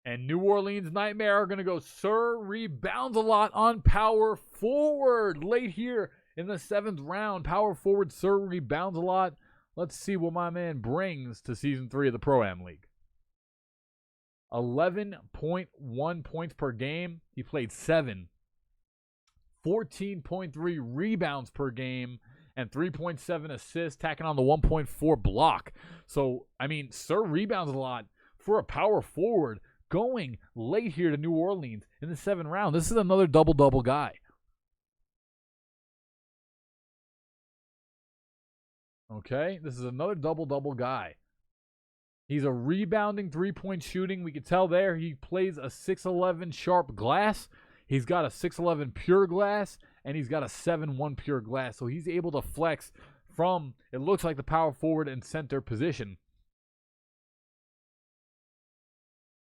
And New Orleans Nightmare are going to go Sir Rebounds a lot on power forward. Late here in the 7th round, power forward Sir Rebounds a lot. Let's see what my man brings to Season 3 of the Pro-Am League. 11.1 points per game. He played 7. 14.3 rebounds per game, and 3.7 assists, tacking on the 1.4 block. So, I mean, Sir rebounds a lot for a power forward going late here to New Orleans in the 7th round. This is another double-double guy. Okay, this is another double-double guy. He's a rebounding three-point shooting. We can tell there he plays a 6'11 sharp glass. He's got a 6'11 pure glass, and he's got a 7'1 pure glass. So he's able to flex from, it looks like, the power forward and center position.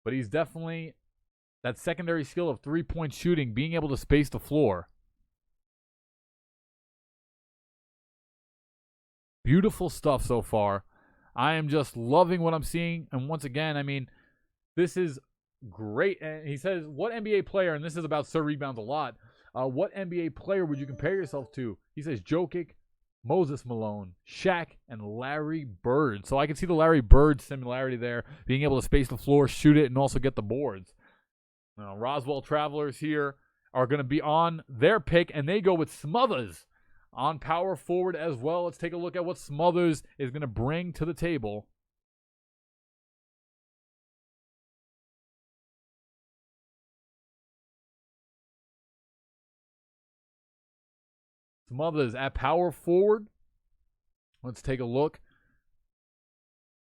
But he's definitely that secondary skill of three-point shooting, being able to space the floor. Beautiful stuff so far. I am just loving what I'm seeing. And once again, I mean, this is great. And he says, what NBA player, and this is about Sir Rebounds a lot, what NBA player would you compare yourself to? He says Jokic, Moses Malone, Shaq, and Larry Bird. So I can see the Larry Bird similarity there, being able to space the floor, shoot it, and also get the boards. Roswell Travelers here are going to be on their pick, and they go with Smothers on power forward as well. Let's take a look at what Smothers is going to bring to the table. Smothers at power forward. Let's take a look.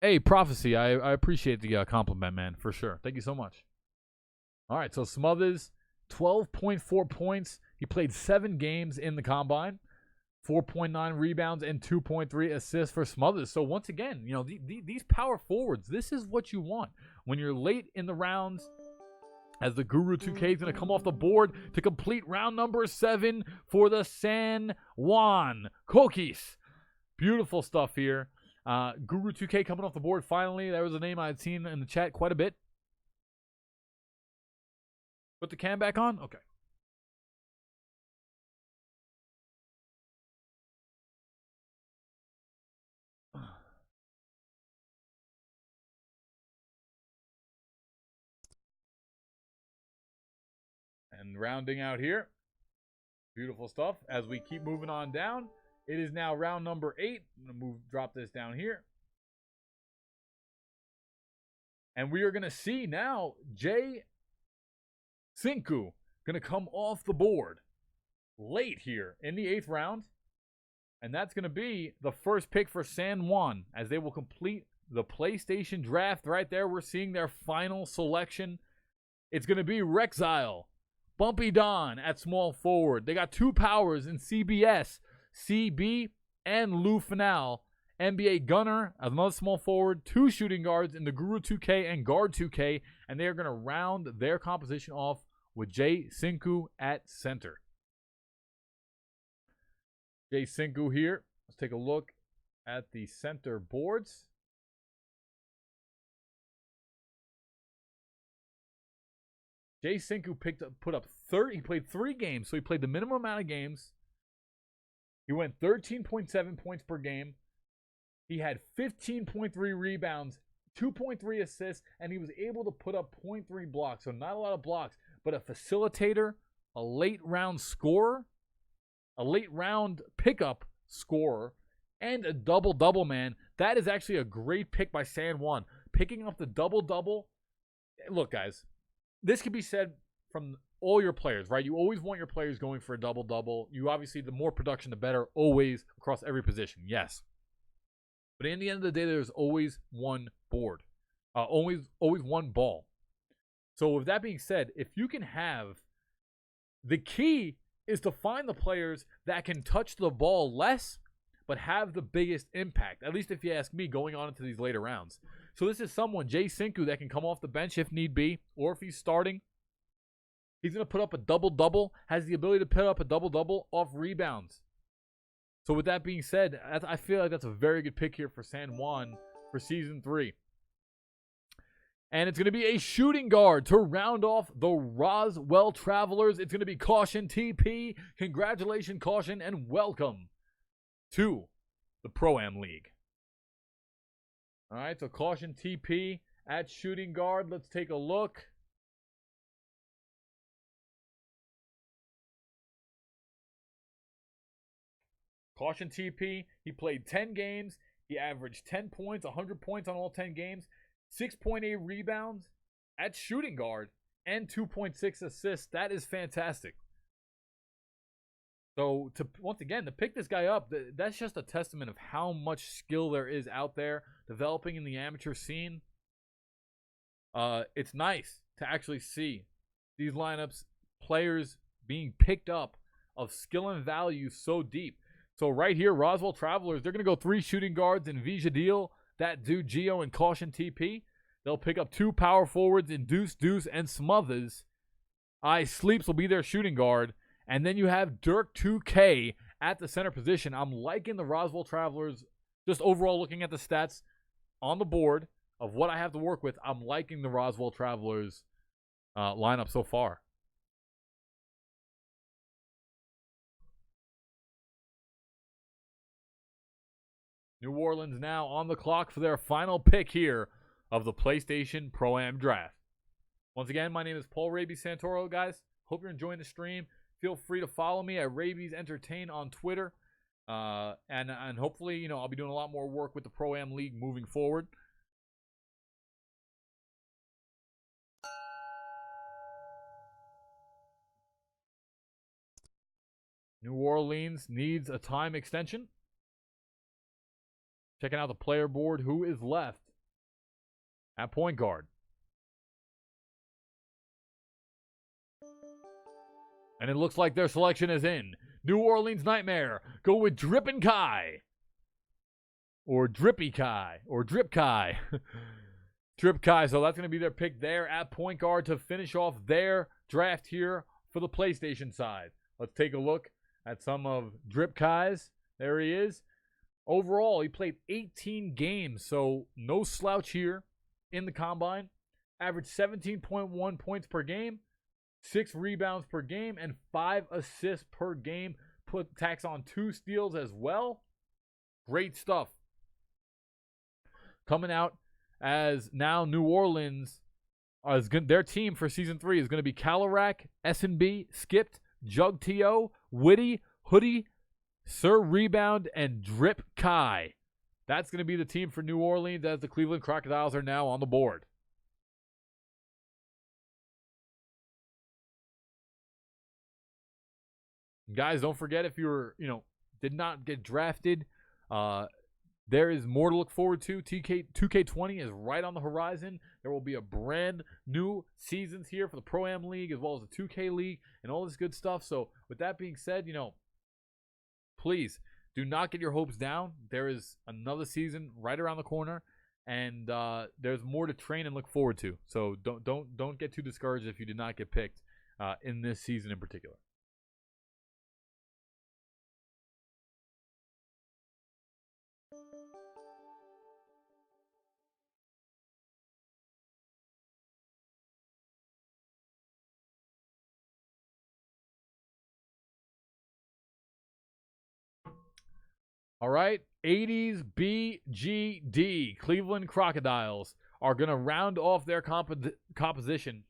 Hey, Prophecy, I appreciate the compliment, man, for sure. Thank you so much. All right, so Smothers, 12.4 points. He played 7 games in the Combine. 4.9 rebounds and 2.3 assists for Smothers. So once again, you know, these power forwards, this is what you want. When you're late in the rounds, as the Guru 2K is going to come off the board to complete round number 7 for the San Juan Cookies. Beautiful stuff here. Guru 2K coming off the board finally. That was a name I had seen in the chat quite a bit. Put the cam back on? Okay. And rounding out here, beautiful stuff. As we keep moving on down, it is now round number 8. I'm going to drop this down here. And we are going to see now Jay Sinku going to come off the board late here in the 8th round. And that's going to be the first pick for San Juan as they will complete the PlayStation draft. Right there, we're seeing their final selection. It's going to be Rexile, Bumpy Don at small forward. They got 2 powers in CBS, CB, and Lou Finau. NBA Gunner, another small forward, 2 shooting guards in the Guru 2K and Guard 2K, and they are going to round their composition off with Jay Sinku at center. Jay Sinku here. Let's take a look at the center boards. Jay Sinku he played 3 games, so he played the minimum amount of games. He went 13.7 points per game. He had 15.3 rebounds, 2.3 assists, and he was able to put up 0.3 blocks. So not a lot of blocks, but a facilitator, a late round scorer, a late round pickup scorer, and a double-double, man. That is actually a great pick by San Juan. Picking up the double-double. Look, guys, this can be said from all your players, right? You always want your players going for a double-double. You obviously, the more production, the better, always, across every position, yes. But in the end of the day, there's always one board. Always one ball. So with that being said, if you can have, the key is to find the players that can touch the ball less, but have the biggest impact. At least if you ask me, going on into these later rounds. So this is someone, Jay Sinku, that can come off the bench if need be, or if he's starting. He's going to put up a double-double, has the ability to put up a double-double off rebounds. So with that being said, I feel like that's a very good pick here for San Juan for Season 3. And it's going to be a shooting guard to round off the Roswell Travelers. It's going to be Caution TP. Congratulations, Caution, and welcome to the Pro-Am League. All right, so Caution TP at shooting guard. Let's take a look. Caution TP, he played 10 games. He averaged 10 points, 100 points on all 10 games, 6.8 rebounds at shooting guard, and 2.6 assists. That is fantastic. So, once again, to pick this guy up, that's just a testament of how much skill there is out there developing in the amateur scene. It's nice to actually see these lineups, players being picked up of skill and value so deep. So right here, Roswell Travelers, they're going to go 3 shooting guards in Vijadil, that dude Gio, and Caution TP. They'll pick up 2 power forwards in Deuce, and Smothers. Sleeps will be their shooting guard. And then you have Dirk 2K at the center position. I'm liking the Roswell Travelers, just overall looking at the stats on the board of what I have to work with. I'm liking the Roswell Travelers lineup so far. New Orleans now on the clock for their final pick here of the PlayStation Pro-Am Draft. Once again, my name is Paul Rabies Santoro, guys. Hope you're enjoying the stream. Feel free to follow me at Rabies Entertain on Twitter. And hopefully, I'll be doing a lot more work with the Pro-Am League moving forward. New Orleans needs a time extension. Checking out the player board. Who is left at point guard? And it looks like their selection is in. New Orleans Nightmare. Go with Drippin' Kai. Or Drippy Kai. Or Drip Kai. Drip Kai. So that's going to be their pick there at point guard to finish off their draft here for the PlayStation side. Let's take a look at some of Drip Kai's. There he is. Overall, he played 18 games, so no slouch here in the combine. Averaged 17.1 points per game, 6 rebounds per game, and 5 assists per game. Tacks on 2 steals as well. Great stuff. Coming out as now New Orleans, their team for Season 3 is going to be Calorac, S&B, Skipped, Jug T.O., Witty, Hoodie, Sir Rebound, and Drip Kai. That's going to be the team for New Orleans as the Cleveland Crocodiles are now on the board. Guys, don't forget, if you're, did not get drafted, there is more to look forward to. 2K20 is right on the horizon. There will be a brand new seasons here for the Pro-Am League as well as the 2K League and all this good stuff. So with that being said, please do not get your hopes down. There is another season right around the corner, and there's more to train and look forward to. So don't get too discouraged if you did not get picked in this season in particular. All right, 80s BGD, Cleveland Crocodiles, are going to round off their composition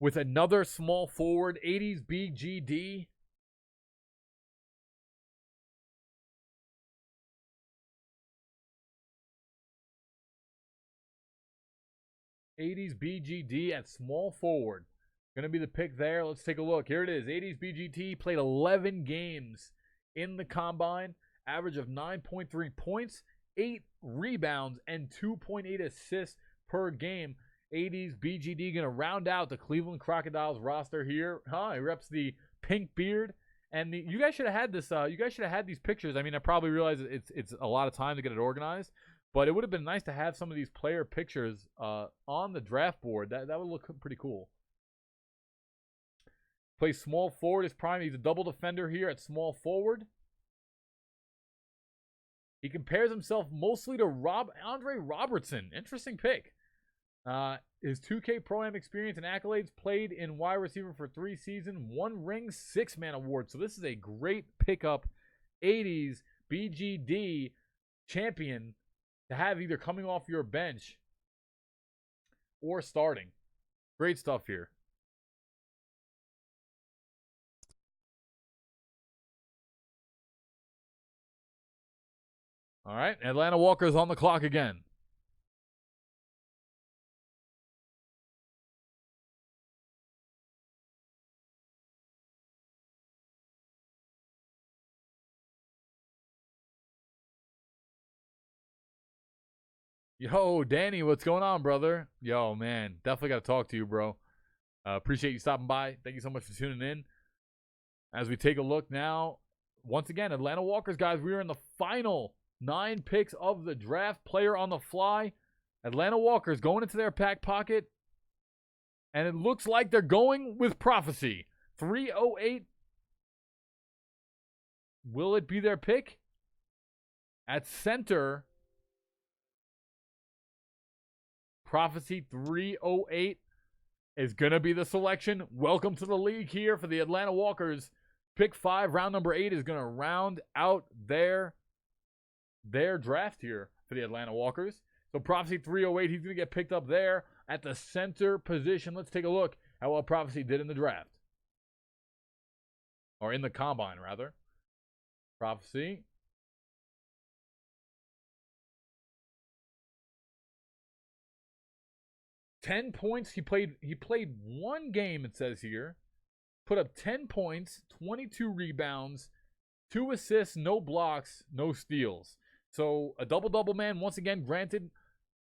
with another small forward, 80s BGD. '80s BGD at small forward. Going to be the pick there. Let's take a look. Here it is. '80s BGD played 11 games in the combine. Average of 9.3 points, 8 rebounds, and 2.8 assists per game. '80s BGD going to round out the Cleveland Crocodiles roster here. He reps the pink beard. And you guys should have had this. You guys should have had these pictures. I mean, I probably realize it's a lot of time to get it organized. But it would have been nice to have some of these player pictures on the draft board. That would look pretty cool. Plays small forward is prime. He's a double defender here at small forward. He compares himself mostly to Andre Robertson. Interesting pick. His 2K Pro-Am experience and accolades, played in wide receiver for 3 seasons, 1 ring, 6-man award. So this is a great pickup. '80s BGD champion to have either coming off your bench or starting. Great stuff here. All right, Atlanta Walker's on the clock again. Yo, Danny, what's going on, brother? Yo, man, definitely got to talk to you, bro. Appreciate you stopping by. Thank you so much for tuning in. As we take a look now, once again, Atlanta Walkers, guys, we are in the final 9 picks of the draft. Player on the fly. Atlanta Walkers going into their back pocket. And it looks like they're going with Prophecy. 308. Will it be their pick? At center, Prophecy 308 is going to be the selection. Welcome to the league here for the Atlanta Walkers. Pick 5, round number 8 is going to round out their draft here for the Atlanta Walkers. So Prophecy 308, he's going to get picked up there at the center position. Let's take a look at what Prophecy did in the draft. Or in the combine, rather. Prophecy. $10 points. He played 1 game, it says here. Put up 10 points, 22 rebounds, 2 assists, no blocks, no steals. So a double-double man, once again, granted,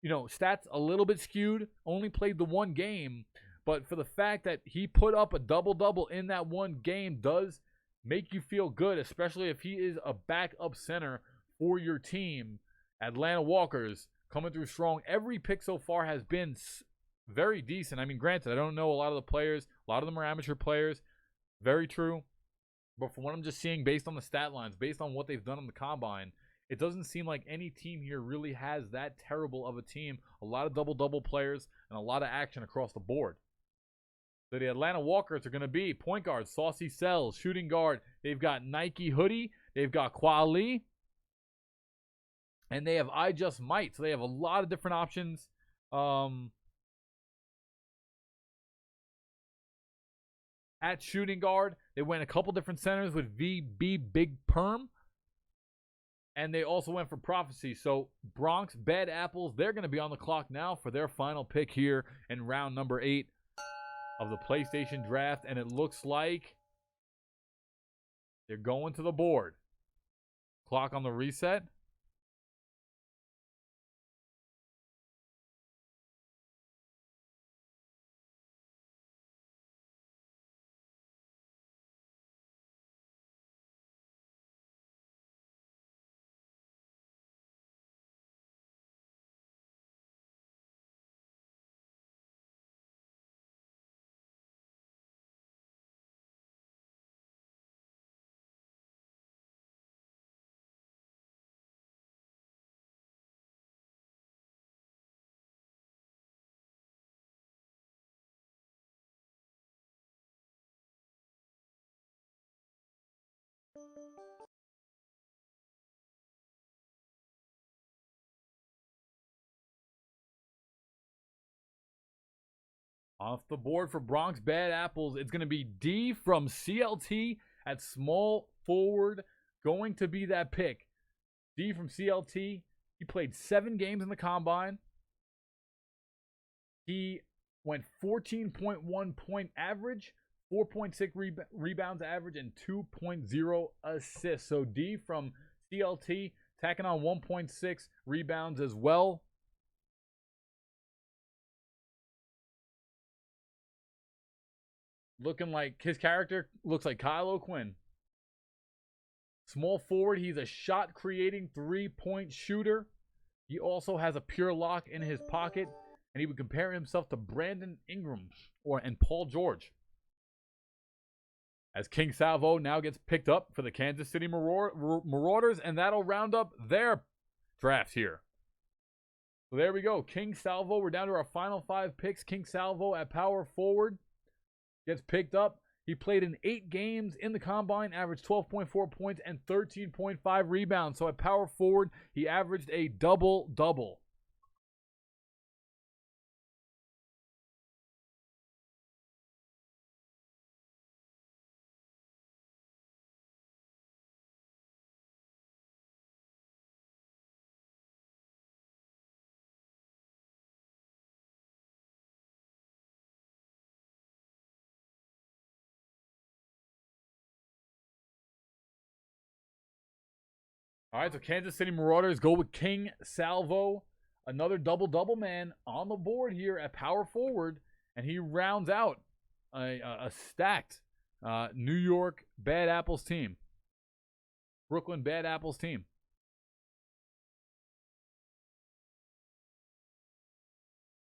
stats a little bit skewed, only played the 1 game, but for the fact that he put up a double-double in that 1 game does make you feel good, especially if he is a backup center for your team. Atlanta Walkers coming through strong. Every pick so far has been very decent. I mean, granted, I don't know a lot of the players. A lot of them are amateur players. Very true. But from what I'm just seeing, based on the stat lines, based on what they've done in the combine, it doesn't seem like any team here really has that terrible of a team. A lot of double-double players and a lot of action across the board. So the Atlanta Walkers are going to be point guard, Saucy Cells, shooting guard. They've got Nike Hoodie. They've got Kwali. And they have I Just Might. So they have a lot of different options. At shooting guard, they went a couple different centers with VB Big Perm. And they also went for Prophecy. So Bronx Bad Apples, they're going to be on the clock now for their final pick here in round number 8 of the PlayStation draft. And it looks like they're going to the board. Clock on the reset. Off the board for Bronx Bad Apples, it's going to be D from CLT at small forward. Going to be that pick. D from CLT. He played 7 games in the combine. He went 14.1 point average, 4.6 rebounds average, and 2.0 assists. So D from CLT tacking on 1.6 rebounds as well. Looking like his character looks like Kyle O'Quinn. Small forward, he's a shot creating 3-point shooter. He also has a pure lock in his pocket, and he would compare himself to Brandon Ingram and Paul George. As King Salvo now gets picked up for the Kansas City Marauders, and that'll round up their draft here. So there we go. King Salvo, we're down to our final 5 picks. King Salvo at power forward gets picked up. He played in 8 games in the combine, averaged 12.4 points and 13.5 rebounds. So at power forward, he averaged a double-double. All right, so Kansas City Marauders go with King Salvo. Another double-double man on the board here at power forward. And he rounds out a stacked New York Bad Apples team. Brooklyn Bad Apples team.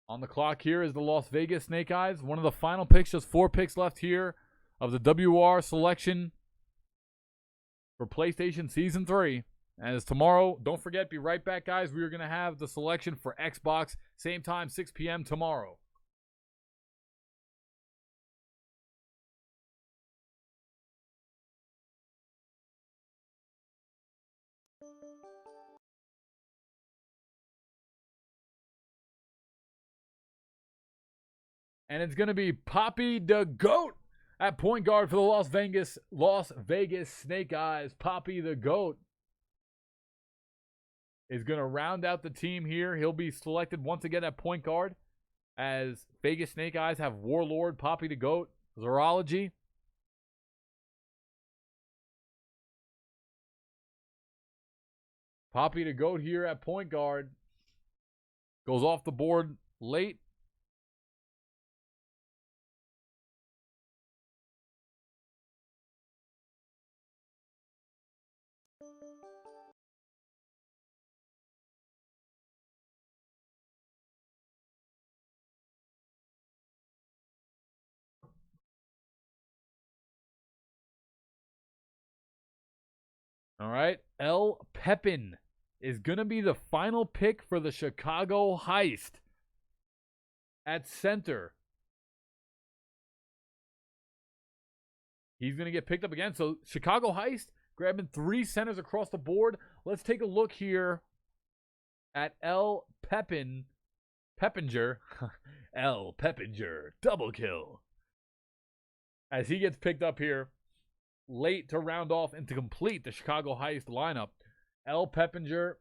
On the clock here is the Las Vegas Snake Eyes. One of the final picks, just 4 picks left here of the WR selection for PlayStation Season 3. As tomorrow, don't forget, be right back, guys. We are going to have the selection for Xbox. Same time, 6 p.m. tomorrow. And it's going to be Poppy the Goat at point guard for the Las Vegas Snake Eyes. Poppy the Goat is going to round out the team here. He'll be selected once again at point guard, as Vegas Snake Eyes have Warlord, Poppy the Goat, Zoology. Poppy the Goat here at point guard. Goes off the board late. All right. L. Pepin is going to be the final pick for the Chicago Heist at center. He's going to get picked up again. So Chicago Heist grabbing 3 centers across the board. Let's take a look here at L. Peppinger. L. Peppinger. Double kill. As he gets picked up here late to round off and to complete the Chicago Heist lineup. L. Peppinger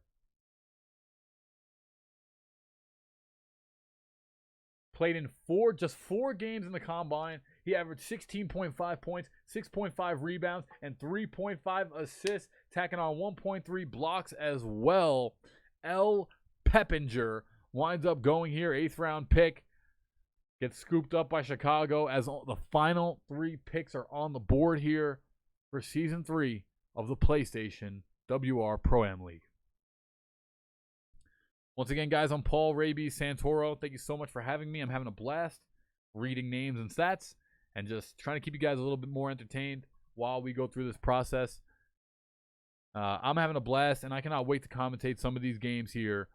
played in just four games in the combine. He averaged 16.5 points, 6.5 rebounds, and 3.5 assists, tacking on 1.3 blocks as well. L. Peppinger winds up going here, 8th round pick. Gets scooped up by Chicago as the final 3 picks are on the board here for Season 3 of the PlayStation WR Pro-Am League. Once again, guys, I'm Paul Rabies Santoro. Thank you so much for having me. I'm having a blast reading names and stats and just trying to keep you guys a little bit more entertained while we go through this process. I'm having a blast, and I cannot wait to commentate some of these games here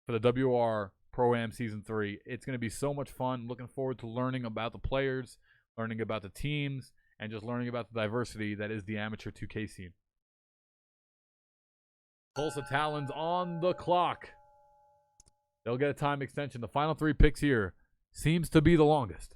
for the WR Pro-Am Season 3. It's going to be so much fun. Looking forward to learning about the players, learning about the teams, and just learning about the diversity that is the amateur 2K scene. Tulsa Talons on the clock. They'll get a time extension. The final 3 picks here seems to be the longest.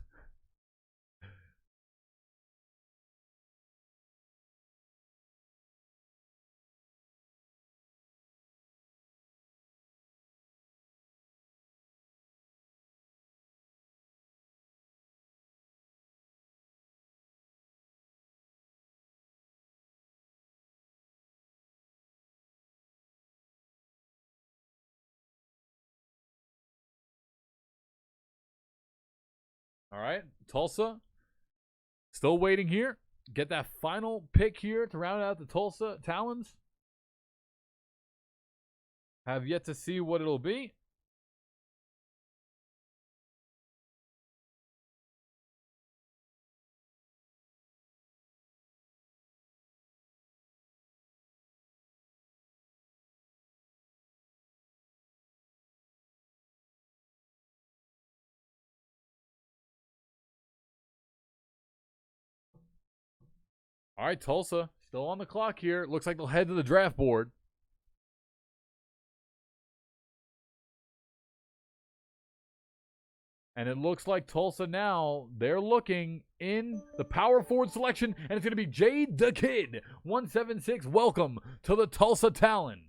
All right, Tulsa still waiting here. Get that final pick here to round out the Tulsa Talons. Have yet to see what it'll be. All right, Tulsa still on the clock here. Looks like they'll head to the draft board. And it looks like Tulsa now, they're looking in the power forward selection, and it's going to be Jade the Kid, 176. Welcome to the Tulsa Talon.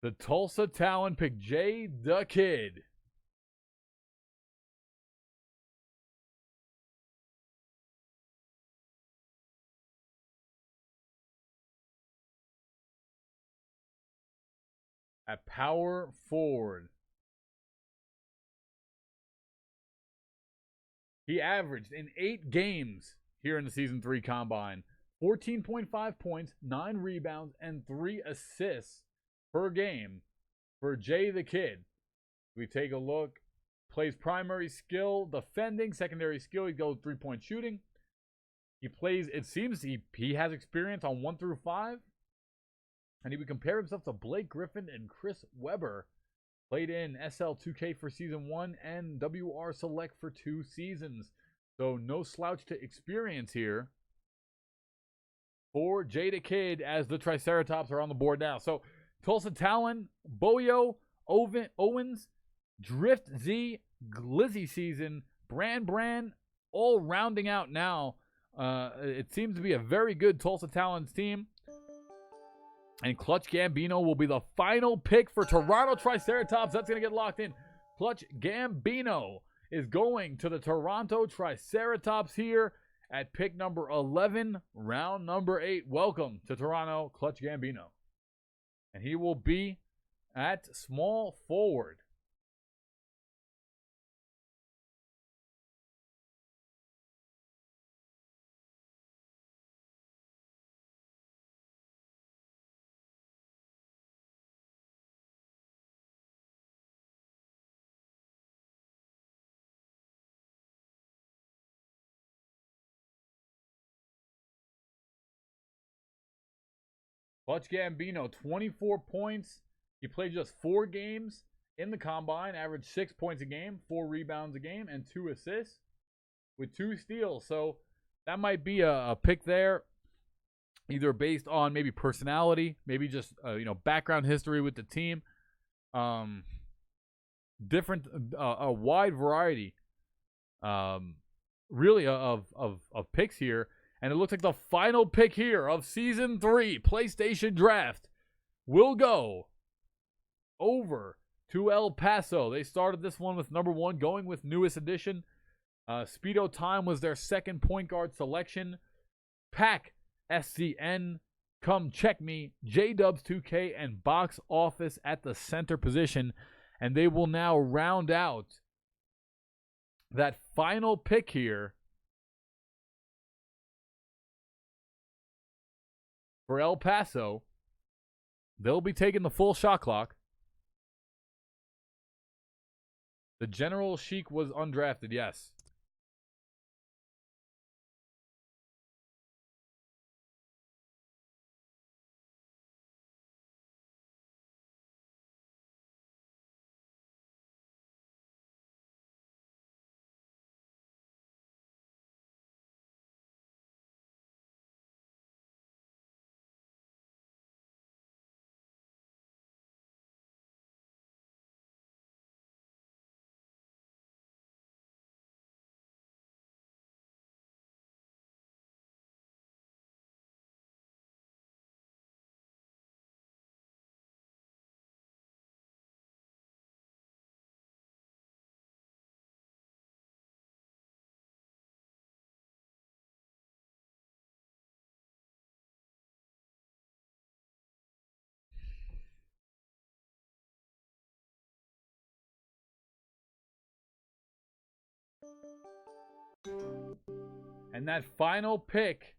The Tulsa Talon pick Jay the Kid. At power forward. He averaged in 8 games here in the Season 3 Combine 14.5 points, 9 rebounds, and 3 assists per game for Jay the Kid. We take a look. Plays primary skill, defending, secondary skill. He goes 3-point shooting. He plays, it seems he has experience on 1 through 5. And he would compare himself to Blake Griffin and Chris Webber. Played in SL2K for Season 1 and WR Select for 2 seasons. So no slouch to experience here for Jay the Kid as the Triceratops are on the board now. So Tulsa Talon, Boyo, Owens, Drift Z, Glizzy Season, Brand, all rounding out now. It seems to be a very good Tulsa Talon's team. And Clutch Gambino will be the final pick for Toronto Triceratops. That's going to get locked in. Clutch Gambino is going to the Toronto Triceratops here at pick number 11, round number 8. Welcome to Toronto, Clutch Gambino. And he will be at small forward. Clutch Gambino, 24 points. He played just 4 games in the Combine, averaged 6 points a game, 4 rebounds a game, and 2 assists with 2 steals. So that might be a pick there, either based on maybe personality, maybe just background history with the team. Different, a wide variety, really of picks here. And it looks like the final pick here of Season 3 PlayStation Draft will go over to El Paso. They started this one with number 1, going with newest edition. Speedo Time was their second point guard selection. Pack SCN, Come Check Me, J-Dubs 2K, and Box Office at the center position. And they will now round out that final pick here for El Paso. They'll be taking the full shot clock. The General Sheik was undrafted, yes. And that final pick,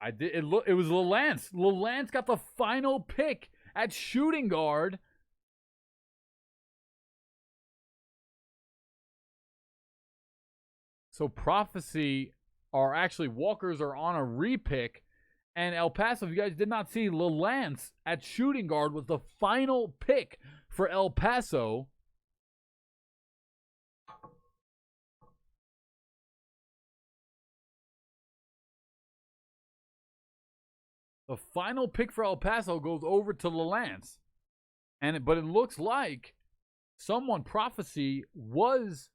it was Lelance. Lelance got the final pick at shooting guard. So Prophecy are actually, Walkers are on a repick. And El Paso, if you guys did not see, Lelance at shooting guard was the final pick for El Paso. The final pick for El Paso goes over to Lelance. But it looks like someone, Prophecy, was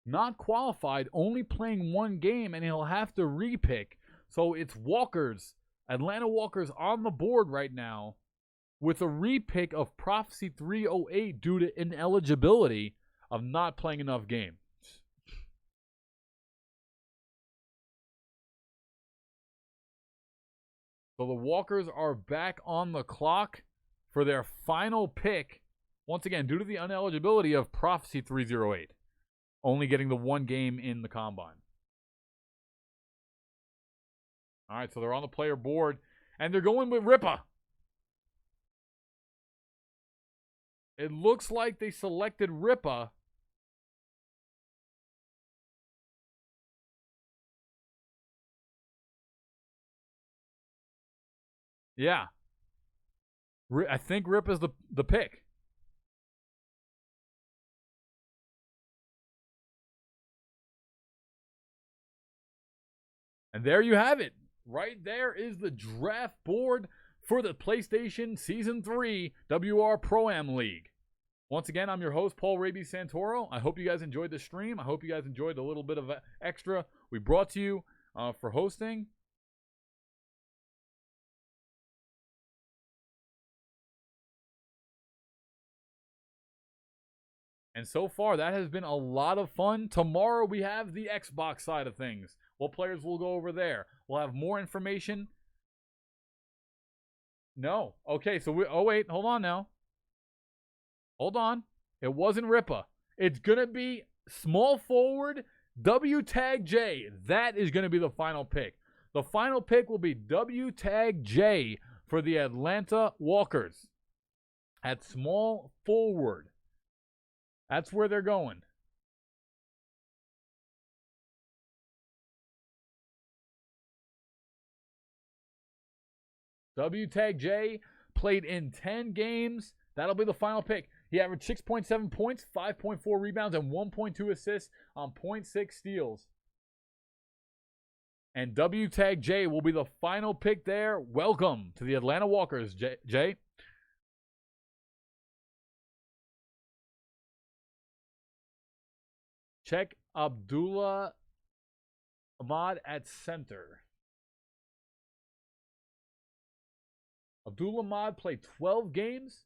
not qualified, only playing 1 game, and he'll have to repick. So it's Walkers, Atlanta Walkers on the board right now with a repick of Prophecy 308 due to ineligibility of not playing enough games. So the Walkers are back on the clock for their final pick, once again, due to the ineligibility of Prophecy 308, only getting the one game in the Combine. All right, so they're on the player board, and they're going with Ripa. It looks like they selected Ripa. Yeah. I think Ripa's the pick. And there you have it. Right there is the draft board for the PlayStation Season 3 WR Pro-Am League. Once again, I'm your host, Paul Raby Santoro. I hope you guys enjoyed the stream. I hope you guys enjoyed the little bit of extra we brought to you for hosting. And so far, that has been a lot of fun. Tomorrow, we have the Xbox side of things. What players will go over there? We'll have more information. No. Okay, so oh, wait. Hold on now. Hold on. It wasn't Ripa. It's going to be small forward W Tag J. That is going to be the final pick. The final pick will be W Tag J for the Atlanta Walkers at small forward. That's where they're going. W Tag J played in 10 games. That'll be the final pick. He averaged 6.7 points, 5.4 rebounds, and 1.2 assists on 0.6 steals. And W Tag J will be the final pick there. Welcome to the Atlanta Walkers, Jay. Check Abdullah Ahmad at center. Abdullah Ahmad played 12 games.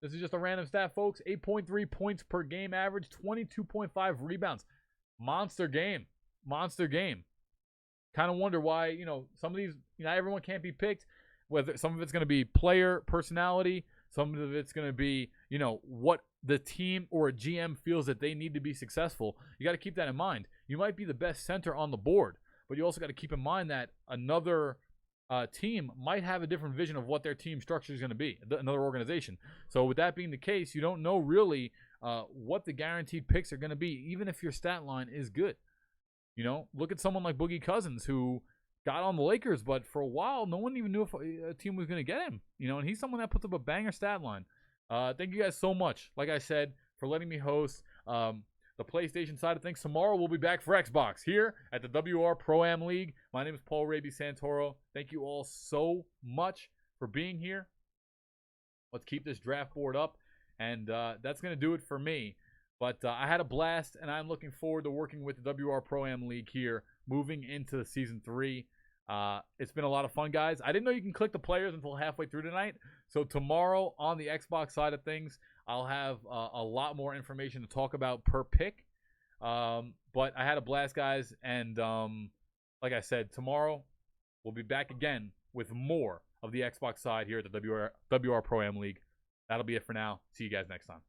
This is just a random stat, folks. 8.3 points per game average, 22.5 rebounds. Monster game. Monster game. Kind of wonder why, some of these, everyone can't be picked. Whether some of it's going to be player personality, some of it's going to be, what the team or a GM feels that they need to be successful. You got to keep that in mind. You might be the best center on the board, but you also got to keep in mind that another team might have a different vision of what their team structure is going to be, another organization. So with that being the case, you don't know really what the guaranteed picks are going to be, even if your stat line is good. Look at someone like Boogie Cousins, who got on the Lakers, but for a while, no one even knew if a team was going to get him. And he's someone that puts up a banger stat line. Thank you guys so much, like I said, for letting me host the PlayStation side of things. Tomorrow, we'll be back for Xbox here at the WR Pro-Am League. My name is Paul Raby Santoro. Thank you all so much for being here. Let's keep this draft board up, and that's going to do it for me. But I had a blast, and I'm looking forward to working with the WR Pro-Am League here, moving into Season 3. It's been a lot of fun, guys. I didn't know you can click the players until halfway through tonight. So tomorrow on the Xbox side of things, I'll have a lot more information to talk about per pick. But I had a blast, guys. And like I said, tomorrow we'll be back again with more of the Xbox side here at the WR Pro-Am League. That'll be it for now. See you guys next time.